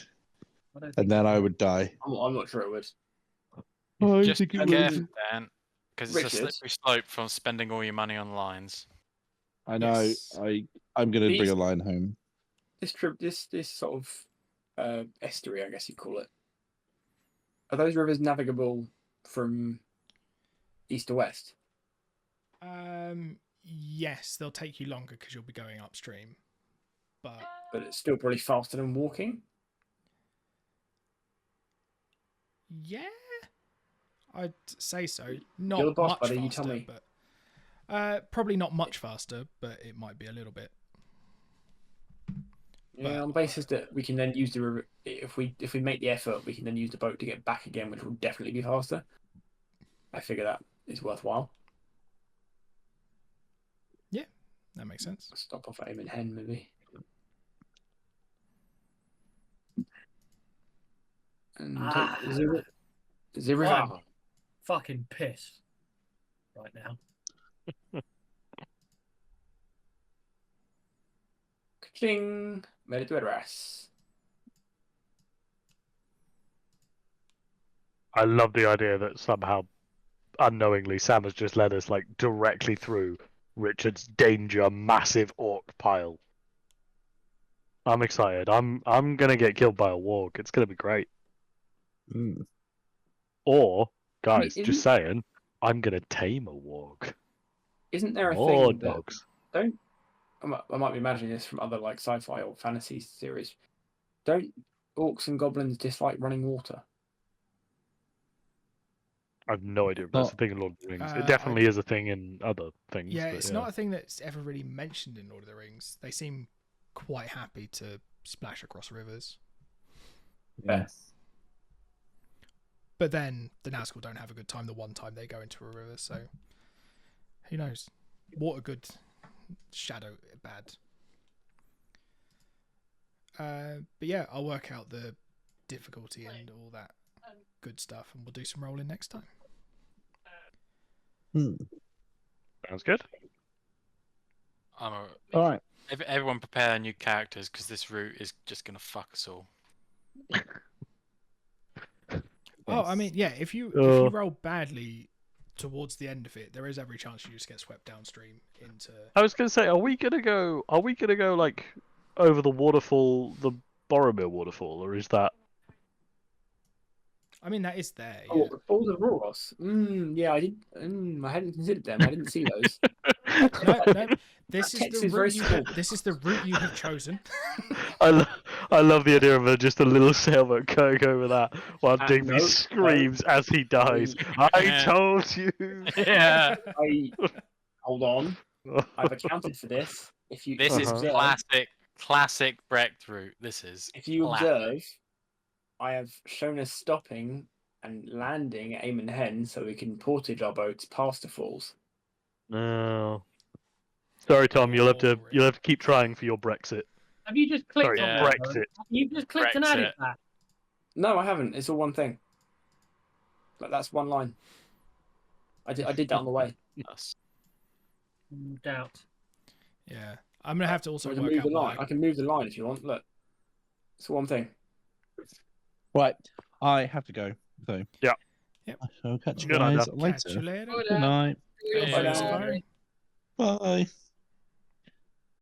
I don't think and then it I would. would die. I'm not sure it would. Just be careful, Dan, because it's a Richard? slippery slope from spending all your money on lines. I know. Yes. I'm gonna bring These- a line home. This sort of estuary, I guess you'd call it. Are those rivers navigable from east to west? Yes, they'll take you longer because you'll be going upstream. But But it's still probably faster than walking. yeah, I'd say so. Not You're the boss, much buddy, faster, you tell me. but probably not much faster. But it might be a little bit. Yeah, But- on the basis that we can then use the river. If we make the effort, we can then use the boat to get back again, which will definitely be faster. I figure that is worthwhile. That makes sense. Stop off at AiME Hen, maybe. And take the river. Wow. Fucking pissed right now. Ka-ching! Made it to Edras. I love the idea that somehow, unknowingly, Sam has just led us like directly through Richard's danger massive orc pile. I'm excited. I'm gonna get killed by a warg. It's gonna be great. Mm. Or, guys, isn't- just saying, I'm gonna tame a warg. Isn't there a More thing that dogs. don't? I might be imagining this from other like sci-fi or fantasy series. Don't orcs and goblins dislike running water? I've no idea if that's a Not- thing in Lord of the Rings. I- It definitely is a thing in other things. Yeah, but it's not a thing that's ever really mentioned in Lord of the Rings. They seem quite happy to splash across rivers, Yeah. but then the Nazgul don't have a good time the one time they go into a river. So who knows? Water good, shadow bad. But yeah, I'll work out the difficulty and all that Good stuff, and we'll do some rolling next time. Sounds good. I'm All right. everyone prepare new characters because this route is just gonna fuck us all. Oh, I mean, yeah. If you roll badly towards the end of it, there is every chance you just get swept downstream into. I was gonna say, are we gonna go like over the waterfall, the Boromir waterfall, or is that? I mean, that is there. Oh, Yeah. the Falls of Rhoros. Yeah, I did. I hadn't considered them. I didn't see those. No. This is text the is very route you. small. This is the route you have chosen. I love the idea of just a little sailboat going over that while Digby no, screams as he dies. I told you. Yeah, Hold on. I've accounted for this. If you this is observe, classic Brecht route. This is. if you classic. observe, I have shown us stopping and landing at AiME Hen so we can portage our boats past the falls. No. Sorry, Tom. You'll have to keep trying for your Brexit. Have you just clicked Sorry, on Yeah. that? Brexit. You've just clicked and added Brexit. that. No, I haven't. It's all one thing. But that's one line. I did that on the way. Us. Doubt. Yeah, I'm gonna have to also I can work move out the line. why. I can move the line if you want. Look, it's one thing. Right. I have to go. So Yeah. Yep. I shall catch you Good night, guys Dan. later. Catch you later. Good night. Yeah. Bye. Bye.